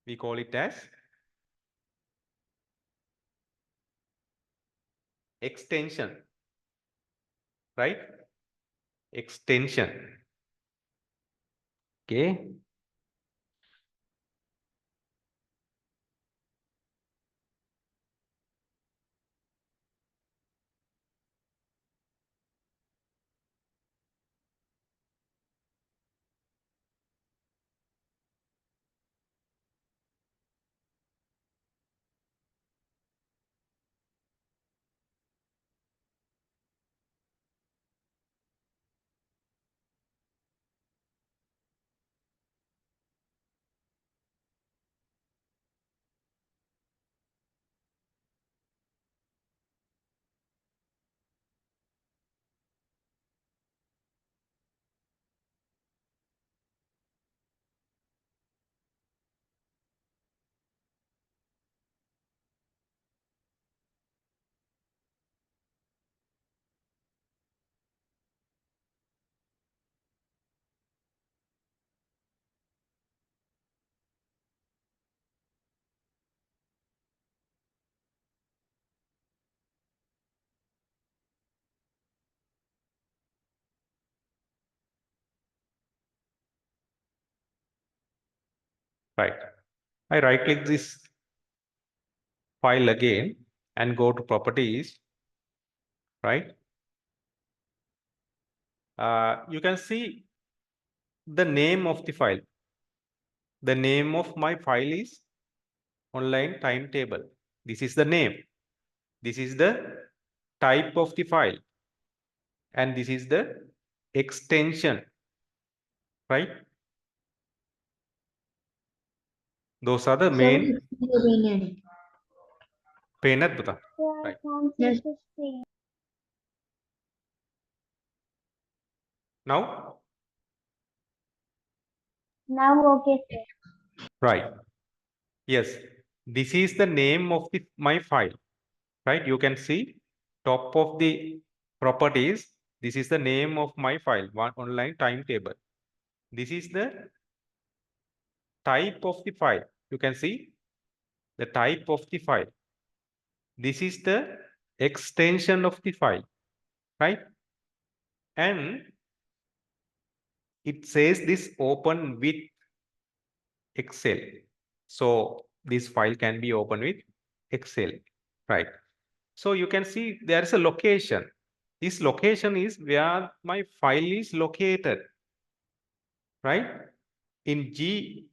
We call it as extension, right? Extension. Okay. Right. I right click this file again and go to properties, right? You can see the name of the file. The name of my file is online timetable. This is the name. This is the type of the file. And this is the extension, right? Those are the main. Peanut butter. So I Right. can't see the screen. Now, Now, okay, sir. right. Yes, this is the name of my file, right? You can see top of the properties. This is the name of my file, one online timetable. This is the type of the file. You can see the type of the file. This is the extension of the file, right? And it says this open with Excel. So this file can be opened with Excel, right? So you can see there is a location. This location is where my file is located, right? In G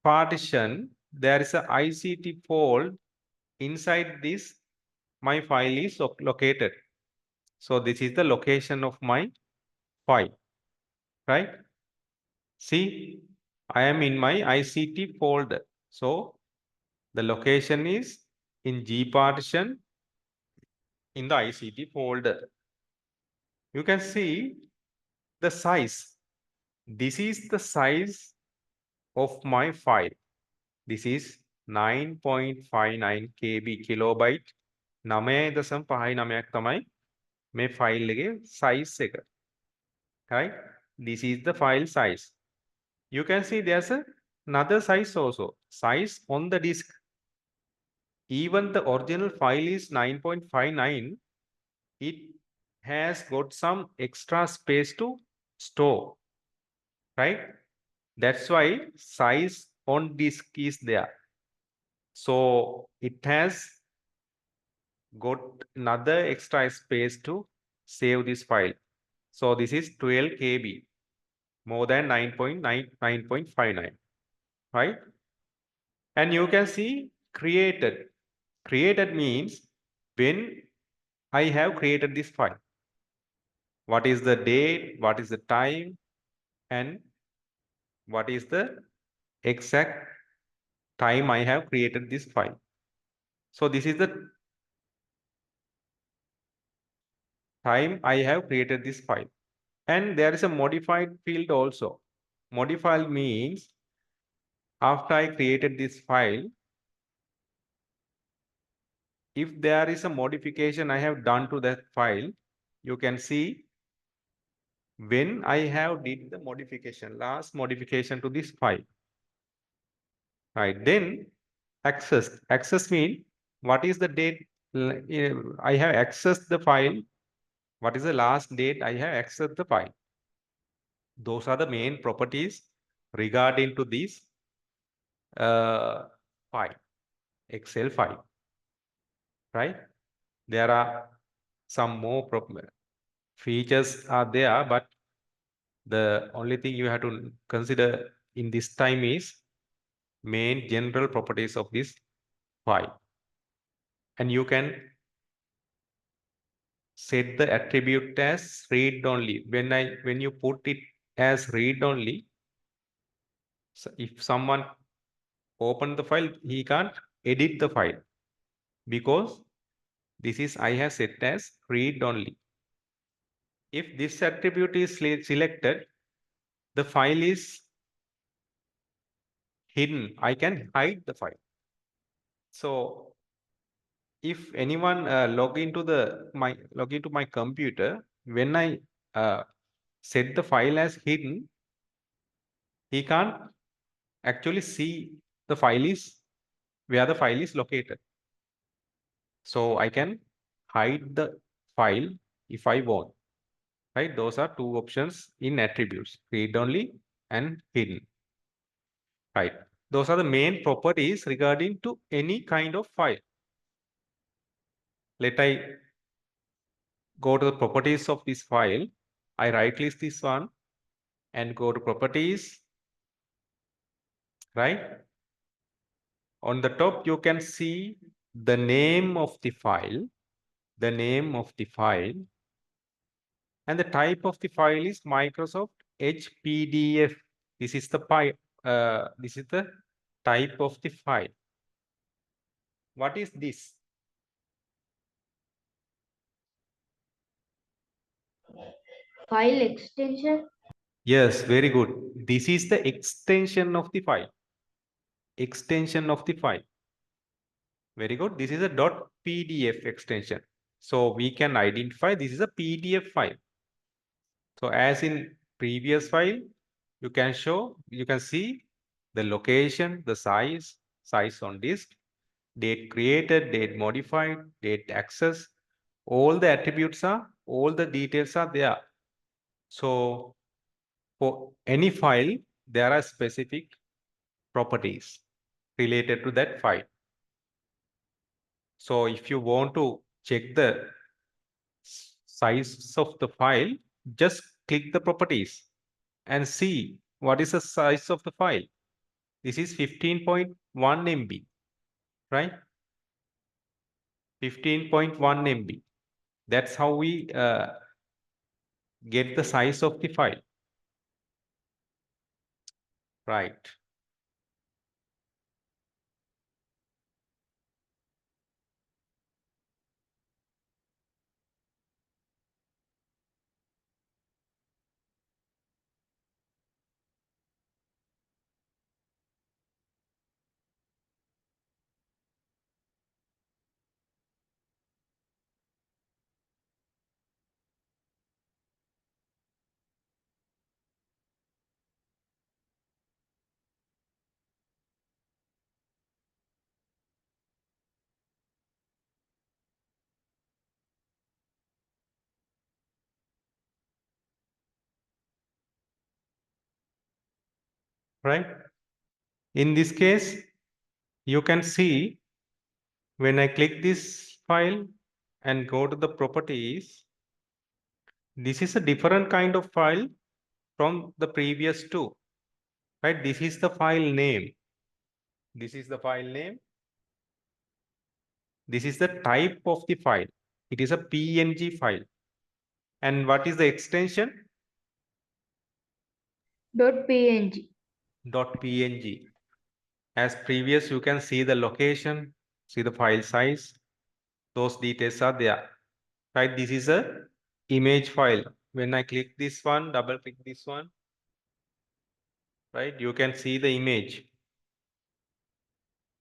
partition, there is a ICT fold. Inside this, my file is located. So this is the location of my file, right? See, I am in my ICT folder. So the location is in G partition in the ICT folder. You can see the size. This is the size of my file. This is 9.59 KB kilobyte 9.59ක් තමයි මේ file එකේ size එක. Right? This is the file size. You can see there's another size also. Size on the disk. Even the original file is 9.59. It has got some extra space to store. Right? That's why size on disk is there. So it has got another extra space to save this file. So this is 12 KB, more than 9.59, right? And you can see created. Created means when I have created this file. What is the date, what is the time, and what is the exact time I have created this file. So this is the time I have created this file. And there is a modified field also. Modified means after I created this file, if there is a modification I have done to that file, you can see when I have did the modification, last modification to this file. Right, then access. Access mean what is the date I have accessed the file, what is the last date I have accessed the file. Those are the main properties regarding to this file, Excel file, right? There are some more features are there, but the only thing you have to consider in this time is main general properties of this file. And you can set the attribute as read only. When you put it as read only, so if someone open the file, he can't edit the file because this is I have set as read only. If this attribute is selected, the file is hidden. I can hide the file. So if anyone log into my computer, when I set the file as hidden, he can't actually see the file is where the file is located. So I can hide the file if I want. Right? Those are two options in attributes, read only and hidden. Right? Those are the main properties regarding to any kind of file. Let I go to the properties of this file. I right click this one and go to properties. Right? On the top, you can see the name of the file, the name of the file, and the type of the file is Microsoft Edge PDF. This is the this is the type of the file. What is this? File extension. Yes, very good. This is the extension of the file. Extension of the file. Very good. This is a .pdf extension. So we can identify this is a PDF file. So as in previous file, you can see the location, the size on disk, date created, date modified, date access, all the attributes all the details are there. So for any file, there are specific properties related to that file. So if you want to check the size of the file, just click the properties and see what is the size of the file. This is 15.1 MB, right? 15.1 MB. That's how we get the size of the file. Right. Right. In this case, you can see when I click this file and go to the properties, this is a different kind of file from the previous two, right? This is the file name. This is the file name. This is the type of the file. It is a PNG file. And what is the extension? .png. .png. As previous, you can see the location, see the file size. Those details are there. Right, this is a image file. When I click this one, double click this one, right, you can see the image.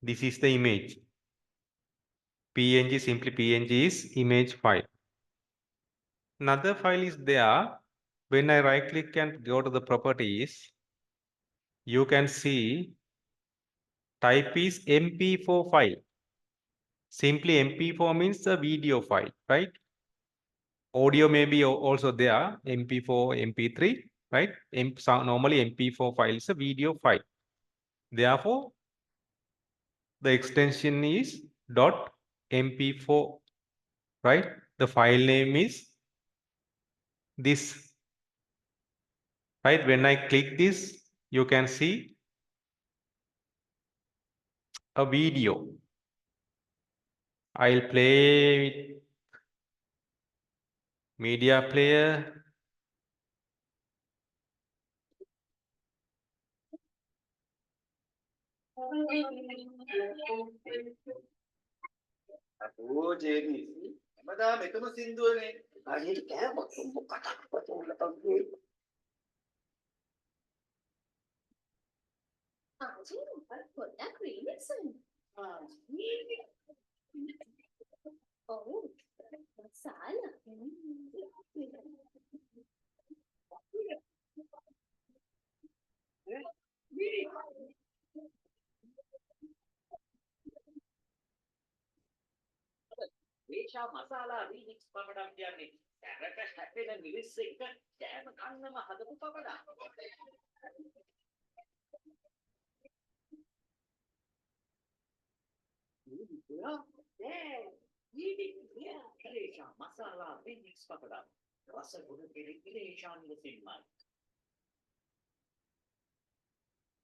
This is the image. PNG, simply PNG is image file. Another file is there. When I right click and go to the properties, you can see type is MP4 file. Simply MP4 means a video file, right? Audio may be also there, MP4, MP3, right? Normally MP4 file is a video file. Therefore, the extension is .mp4, right? The file name is this, right? When I click this, you can see a video. I'll play with media player. Oh, JB. හැමදාම එකම සින්දුවනේ. හරියට කෑමක් කතා කරලා පොඩ්ඩක් remix ඔව් සාලා ඒෂා මසාලා remix papadam කියන්නේ දැනට හැපෙන මිරිස් එක්ක කෑම කන්නම හදපු පපඩම්. ඒෂා මසාලා රීමික්ස් පපඩම් රස ගුණ කෙරෙහි Eshan විසින්මයි.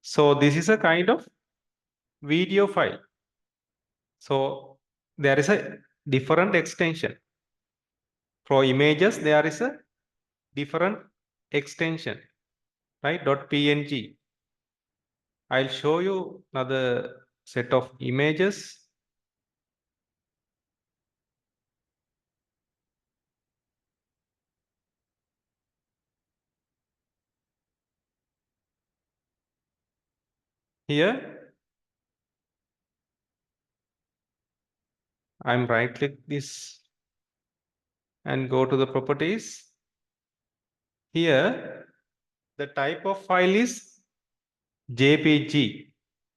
So this is a kind of video file. So there is a different extension. For images, there is a different extension, right? .png. I'll show you another set of images. Here, I'm right click this and go to the properties. Here, the type of file is JPG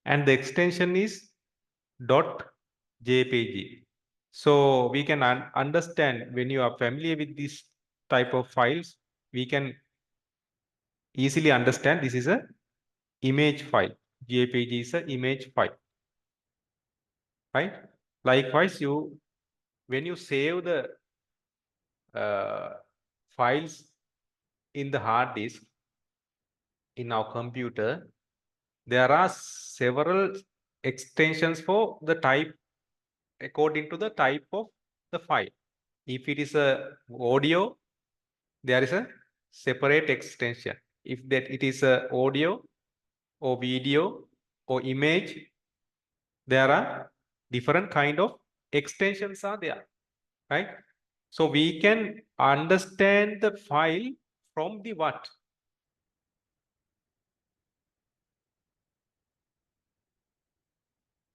and the extension is .jpg. So we can understand when you are familiar with this type of files, we can easily understand this is a image file. JPG is an image file, right? Likewise, when you save the files in the hard disk in our computer, there are several extensions for the type according to the type of the file. If it is a audio, there is a separate extension. If that it is a audio or video or image, there are different kind of extensions are there, right? So we can understand the file from the what?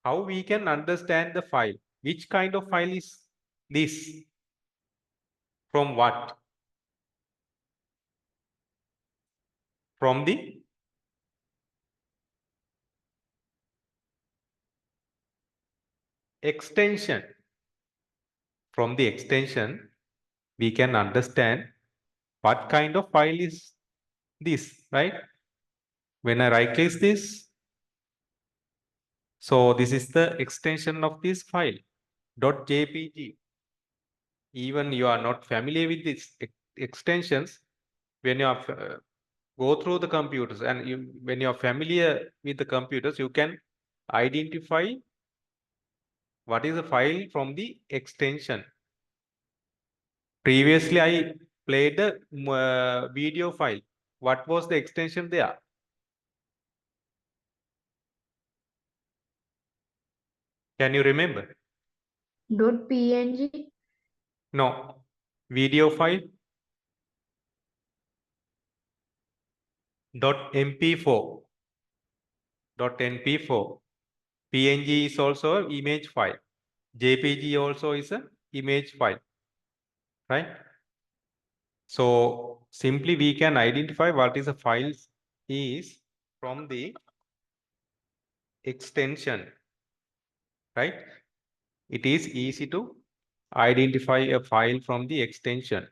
How we can understand the file? Which kind of file is this? From what? From the extension. From the extension, we can understand what kind of file is this, right? When I right click this, so this is the extension of this file, .jpg. Even you are not familiar with these extensions, when you are go through the computers and when you are familiar with the computers, you can identify What is the file from the extension? Previously, I played the video file. What was the extension there? Can you remember? .png. No. Video file. .mp4. .mp4. PNG is also an image file. JPG also is an image file, right? So simply we can identify what is the files is from the extension, right? It is easy to identify a file from the extension.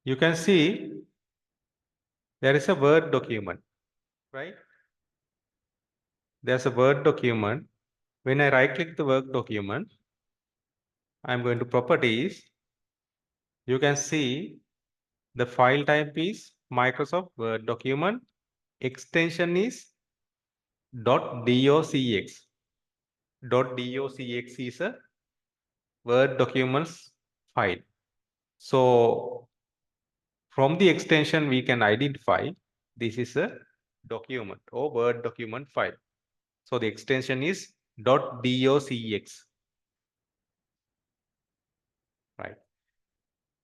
You can see there is a Word document, right? There's a Word document. When I right click the Word document, I'm going to properties. You can see the file type is Microsoft Word document. Extension is .docx. .docx is a Word documents file. So from the extension, we can identify this is a document or Word document file. So the extension is .docx, right?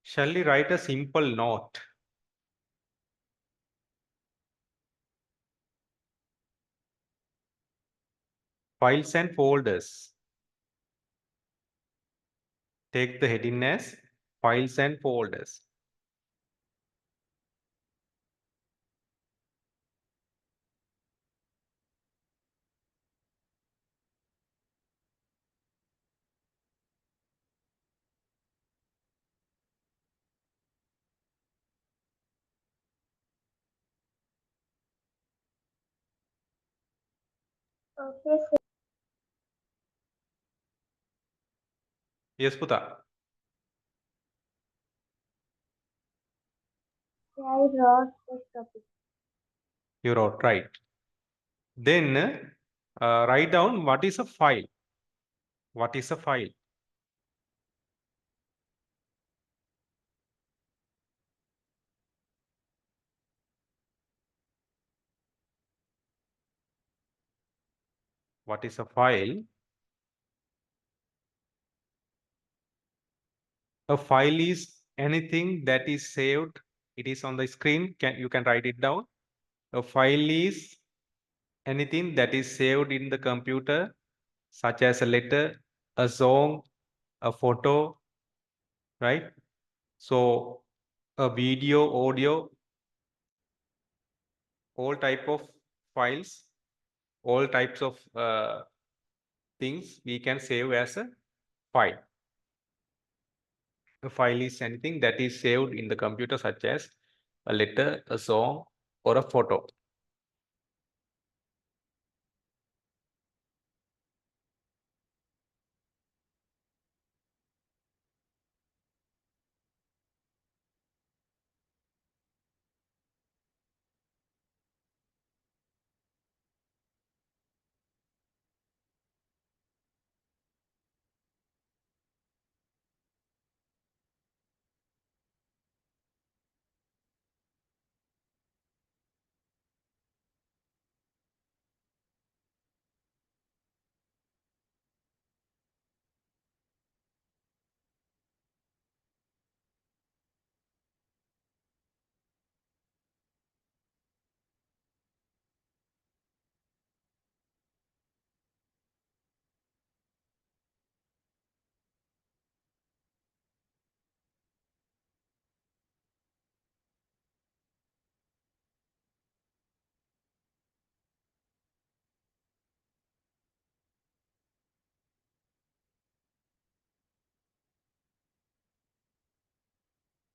Shall we write a simple note? Files and folders. Take the heading as files and folders. Okay, sir. Yes, Puta. I wrote the topic. You wrote right. Then write down what is a file. What is a file? What is a file? A file is anything that is saved. It is on the screen. You can write it down. A file is anything that is saved in the computer, such as a letter, a song, a photo, right? So a video, audio, all type of files, all types of things we can save as a file. A file is anything that is saved in the computer, such as a letter, a song, or a photo.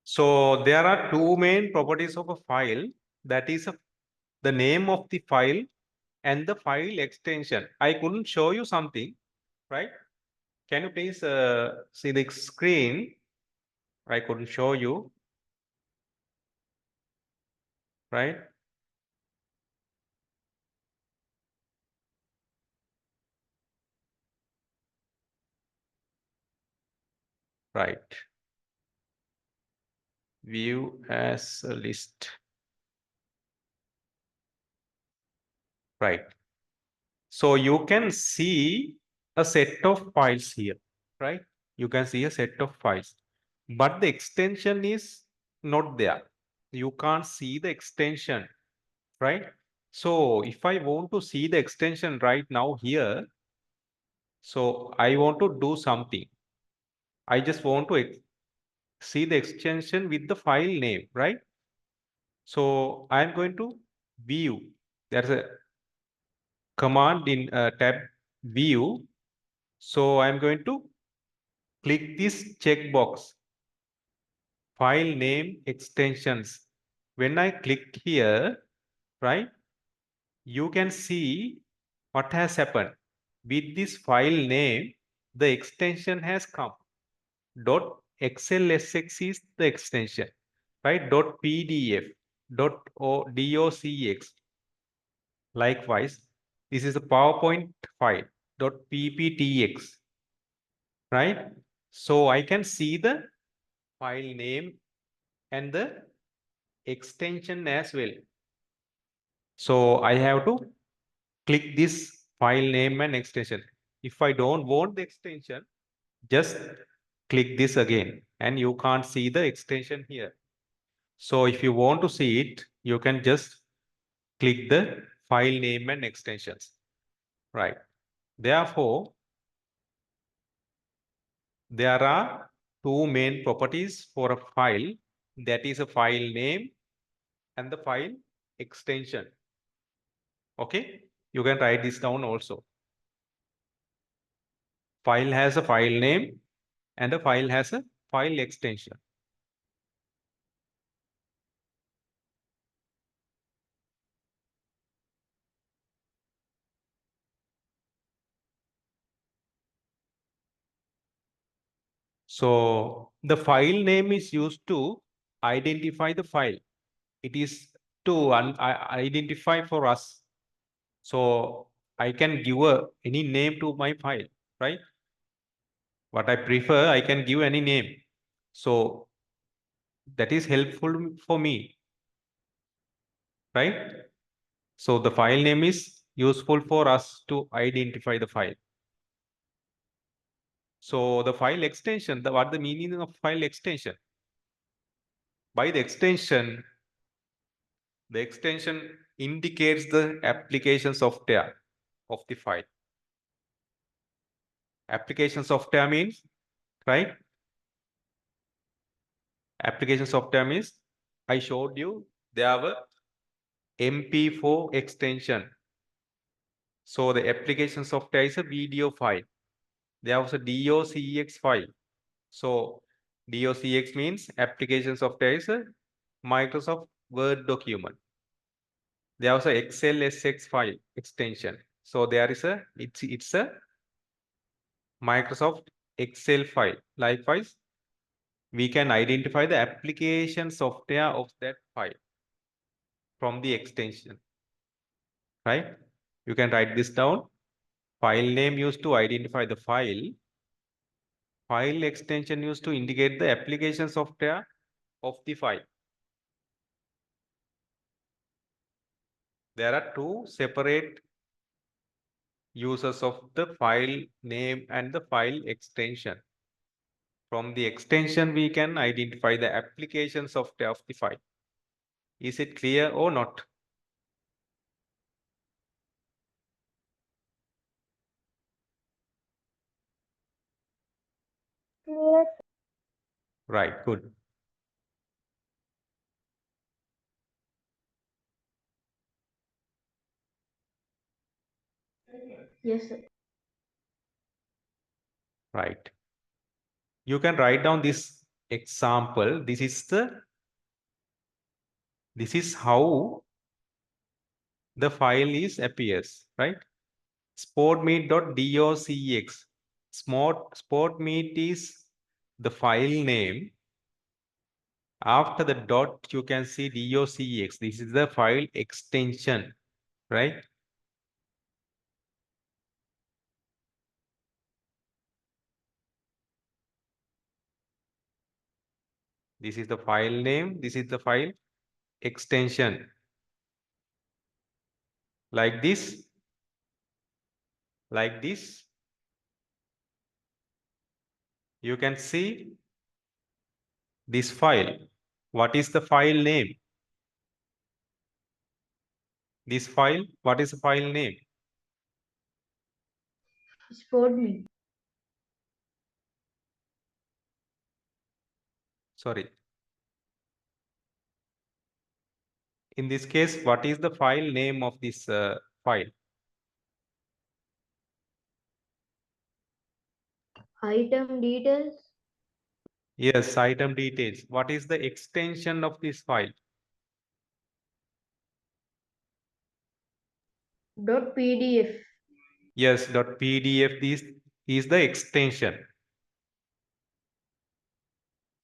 So there are two main properties of a file. That is the name of the file and the file extension. I couldn't show you something, right? Can you please see the screen? I couldn't show you, right? Right. View as a list. Right. So you can see a set of files here, right? You can see a set of files, but the extension is not there. You can't see the extension, right? So if I want to see the extension right now here, so I want to do something. I just want to see the extension with the file name, right? So I'm going to view. There's a command in tab view. So I'm going to click this checkbox, file name extensions. When I click here, right, you can see what has happened. With this file name, the extension has come. .xlsx is the extension, right? .pdf, .docx. Likewise, this is a PowerPoint file, .pptx, right? So I can see the file name and the extension as well. So I have to click this file name and extension. If I don't want the extension, just click this again and you can't see the extension here. So if you want to see it, you can just click the file name and extensions, right? Therefore, there are two main properties for a file, that is a file name and the file extension. Okay, you can write this down also. File has a file name and a file has a file extension. So the file name is used to identify the file. It is to identify for us. So I can give any name to my file, right? What I prefer, I can give any name. So that is helpful for me, right? So the file name is useful for us to identify the file. So the file extension, what the meaning of file extension? By the extension indicates the application software of the file. Application software means, right? Application software means, I showed you there were MP4 extension. So the application software is a video file. There was a docx file. So docx means application software is a Microsoft Word document. There was a XLSX file extension. So there is it's a Microsoft Excel file. Likewise, we can identify the application software of that file from the extension, right? You can write this down. File name used to identify the file. File extension used to indicate the application software of the file. There are two separate uses of the file name and the file extension. From the extension, we can identify the application software of the file. Is it clear or not? Clear. Right, good. Yes, sir. Right. You can write down this example, this is how the file is appears, right? sportmeet.docx. Sportmeet is the file name. After the dot, you can see docx. This is the file extension, right? This is the file name. This is the file extension. Like this. Like this. You can see this file. What is the file name? This file, what is the file name? Sport me. Sorry. In this case, what is the file name of this file? Item details. Yes, item details. What is the extension of this file? .pdf. Yes, .pdf is the extension.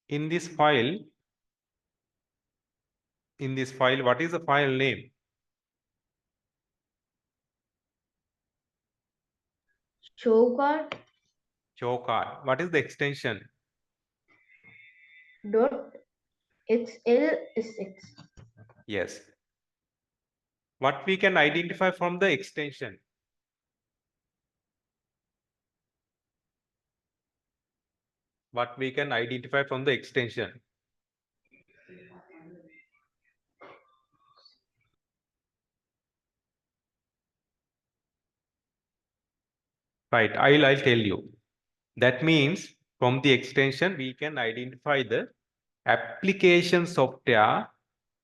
In this file, what is the file name? Show card. Show card. What is the extension? .xlsx. Yes. What we can identify from the extension? What we can identify from the extension? Right, I'll tell you. That means from the extension, we can identify the application software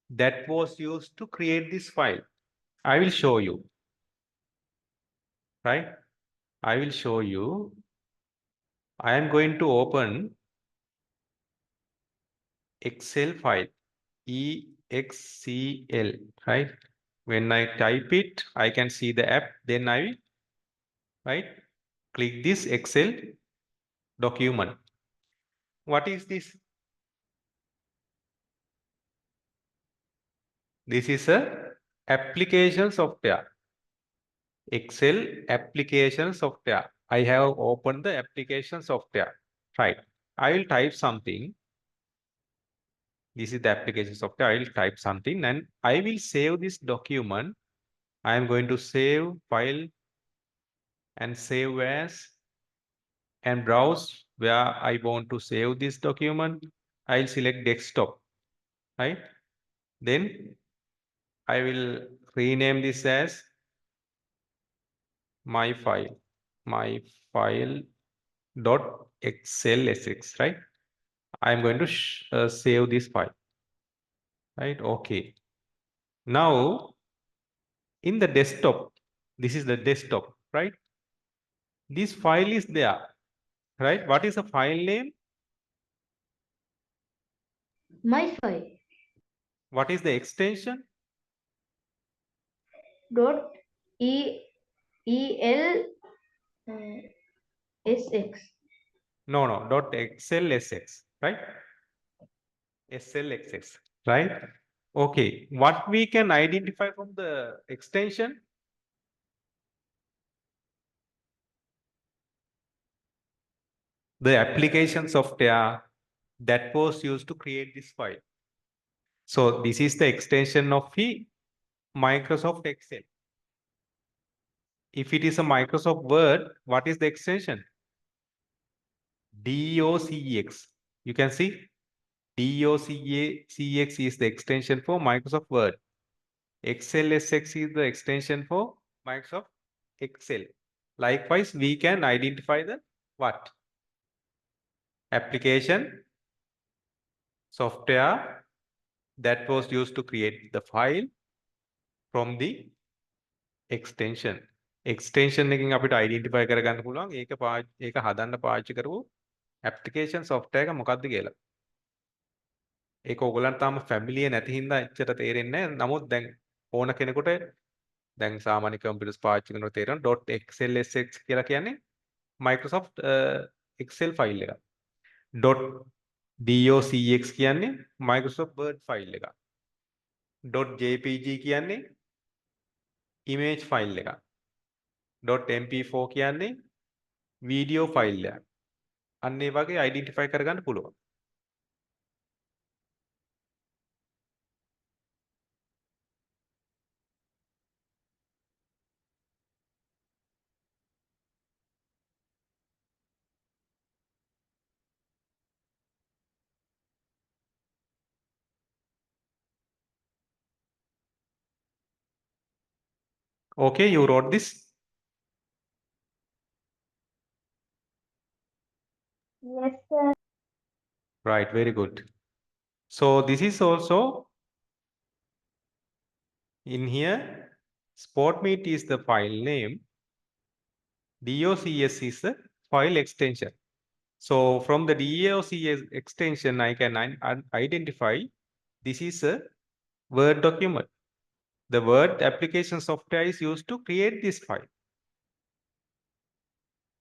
that was used to create this file. I will show you. Right? I will show you. I am going to open Excel file, EXCL, right? When I type it, I can see the app, then I will, right? Click this Excel document. What is this? This is a application software. Excel application software. I have opened the application software. Right. I will type something. This is the application software. I will type something and I will save this document. I am going to save file and save as and browse where I want to save this document. I'll select desktop, right? Then I will rename this as my file dot xlsx, right? I'm going to save this file, right? Okay. Now in the desktop, this is the desktop, right? This file is there, right? What is the file name? My file. What is the extension? Dot e el sx. No, dot xlsx, right? SLXX, right? Okay, what we can identify from the extension? The application software that was used to create this file. So this is the extension of the Microsoft Excel. If it is a Microsoft Word, what is the extension? DOCX. You can see DOCX is the extension for Microsoft Word. XLSX is the extension for Microsoft Excel. Likewise, we can identify the what? Application software that was used to create the file from the extension. Extension එකකින් අපිට identify කරගන්න පුළුවන් ඒක හදන්න පාවිච්චි කරපු application software එක මොකක්ද කියලා. ඒක ඕගොල්ලන්ට තාම ෆැමිලිය නැති හින්දා එච්චර තේරෙන්නේ නැහැ. නමුත් දැන් ඕන කෙනෙකුට දැන් සාමාන්‍ය කම්පියුටර්ස් පාවිච්චි කරනකොට තේරෙනවා .xlsx කියලා කියන්නේ Microsoft Excel ෆයිල් එක. .docx කියන්නේ Microsoft Word ෆයිල් එක. .jpg කියන්නේ image ෆයිල් එක. .mp4 කියන්නේ වීඩියෝ ෆයිල් එකක්. අන්න ඒ වගේ අයිඩෙන්ටිෆයි කරගන්න පුළුවන්. Okay, you wrote this. Yes, sir. Right, very good. So this is also in here. Sportmeet is the file name. DOCS is the file extension. So from the DOCS extension, I can identify this is a Word document. The Word application software is used to create this file.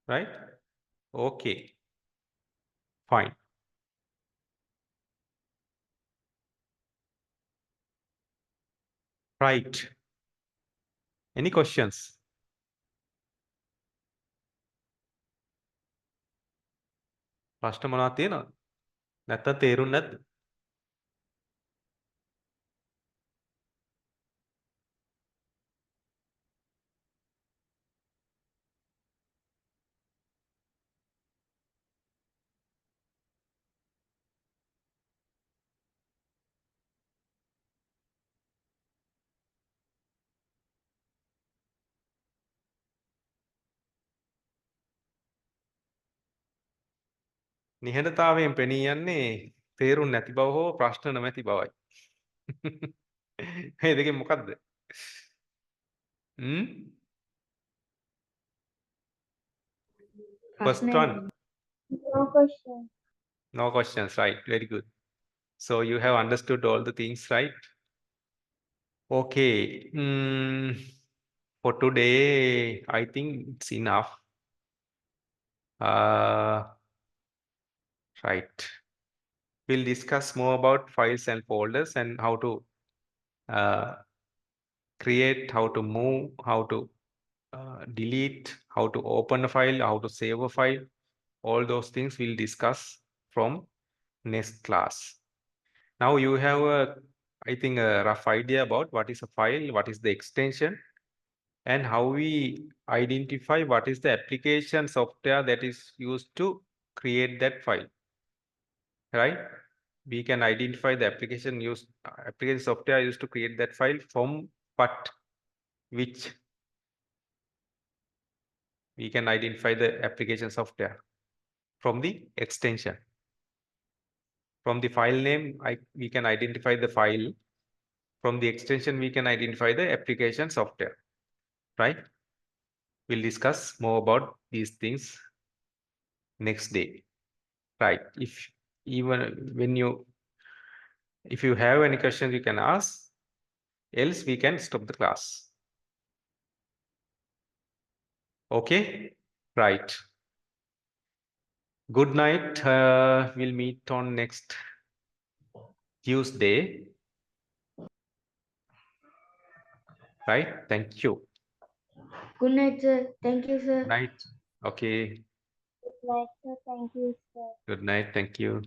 Right? Okay. Fine. Right. Any questions? ප්‍රශ්න මොනවද තියෙනවද? නැත්තම් තේරුම් නැද්ද? නිහඬතාවයෙන් පෙනී යන්නේ තේරුම් නැති බව හෝ ප්‍රශ්න නොමැති බවයි. මේ දෙකෙන් මොකද්ද? First one. No question. No questions, right? Very good. So you have understood all the things, right? Okay. For today, I think it's enough. Right. We'll discuss more about files and folders and how to create, how to move, how to delete, how to open a file, how to save a file. All those things we'll discuss from next class. Now you have I think a rough idea about what is a file, what is the extension, and how we identify what is the application software that is used to create that file. Right? We can identify the application software used to create that file from which we can identify the application software from the extension. From the file name, we can identify the file. From the extension, we can identify the application software. Right? We'll discuss more about these things next day. Right? If you have any questions, you can ask. Else, we can stop the class. Okay? Right. Good night. We'll meet on next Tuesday. Right? Thank you. Good night, sir. Thank you, sir. Night. Okay. Good night, sir. Thank you, sir. Good night. Thank you.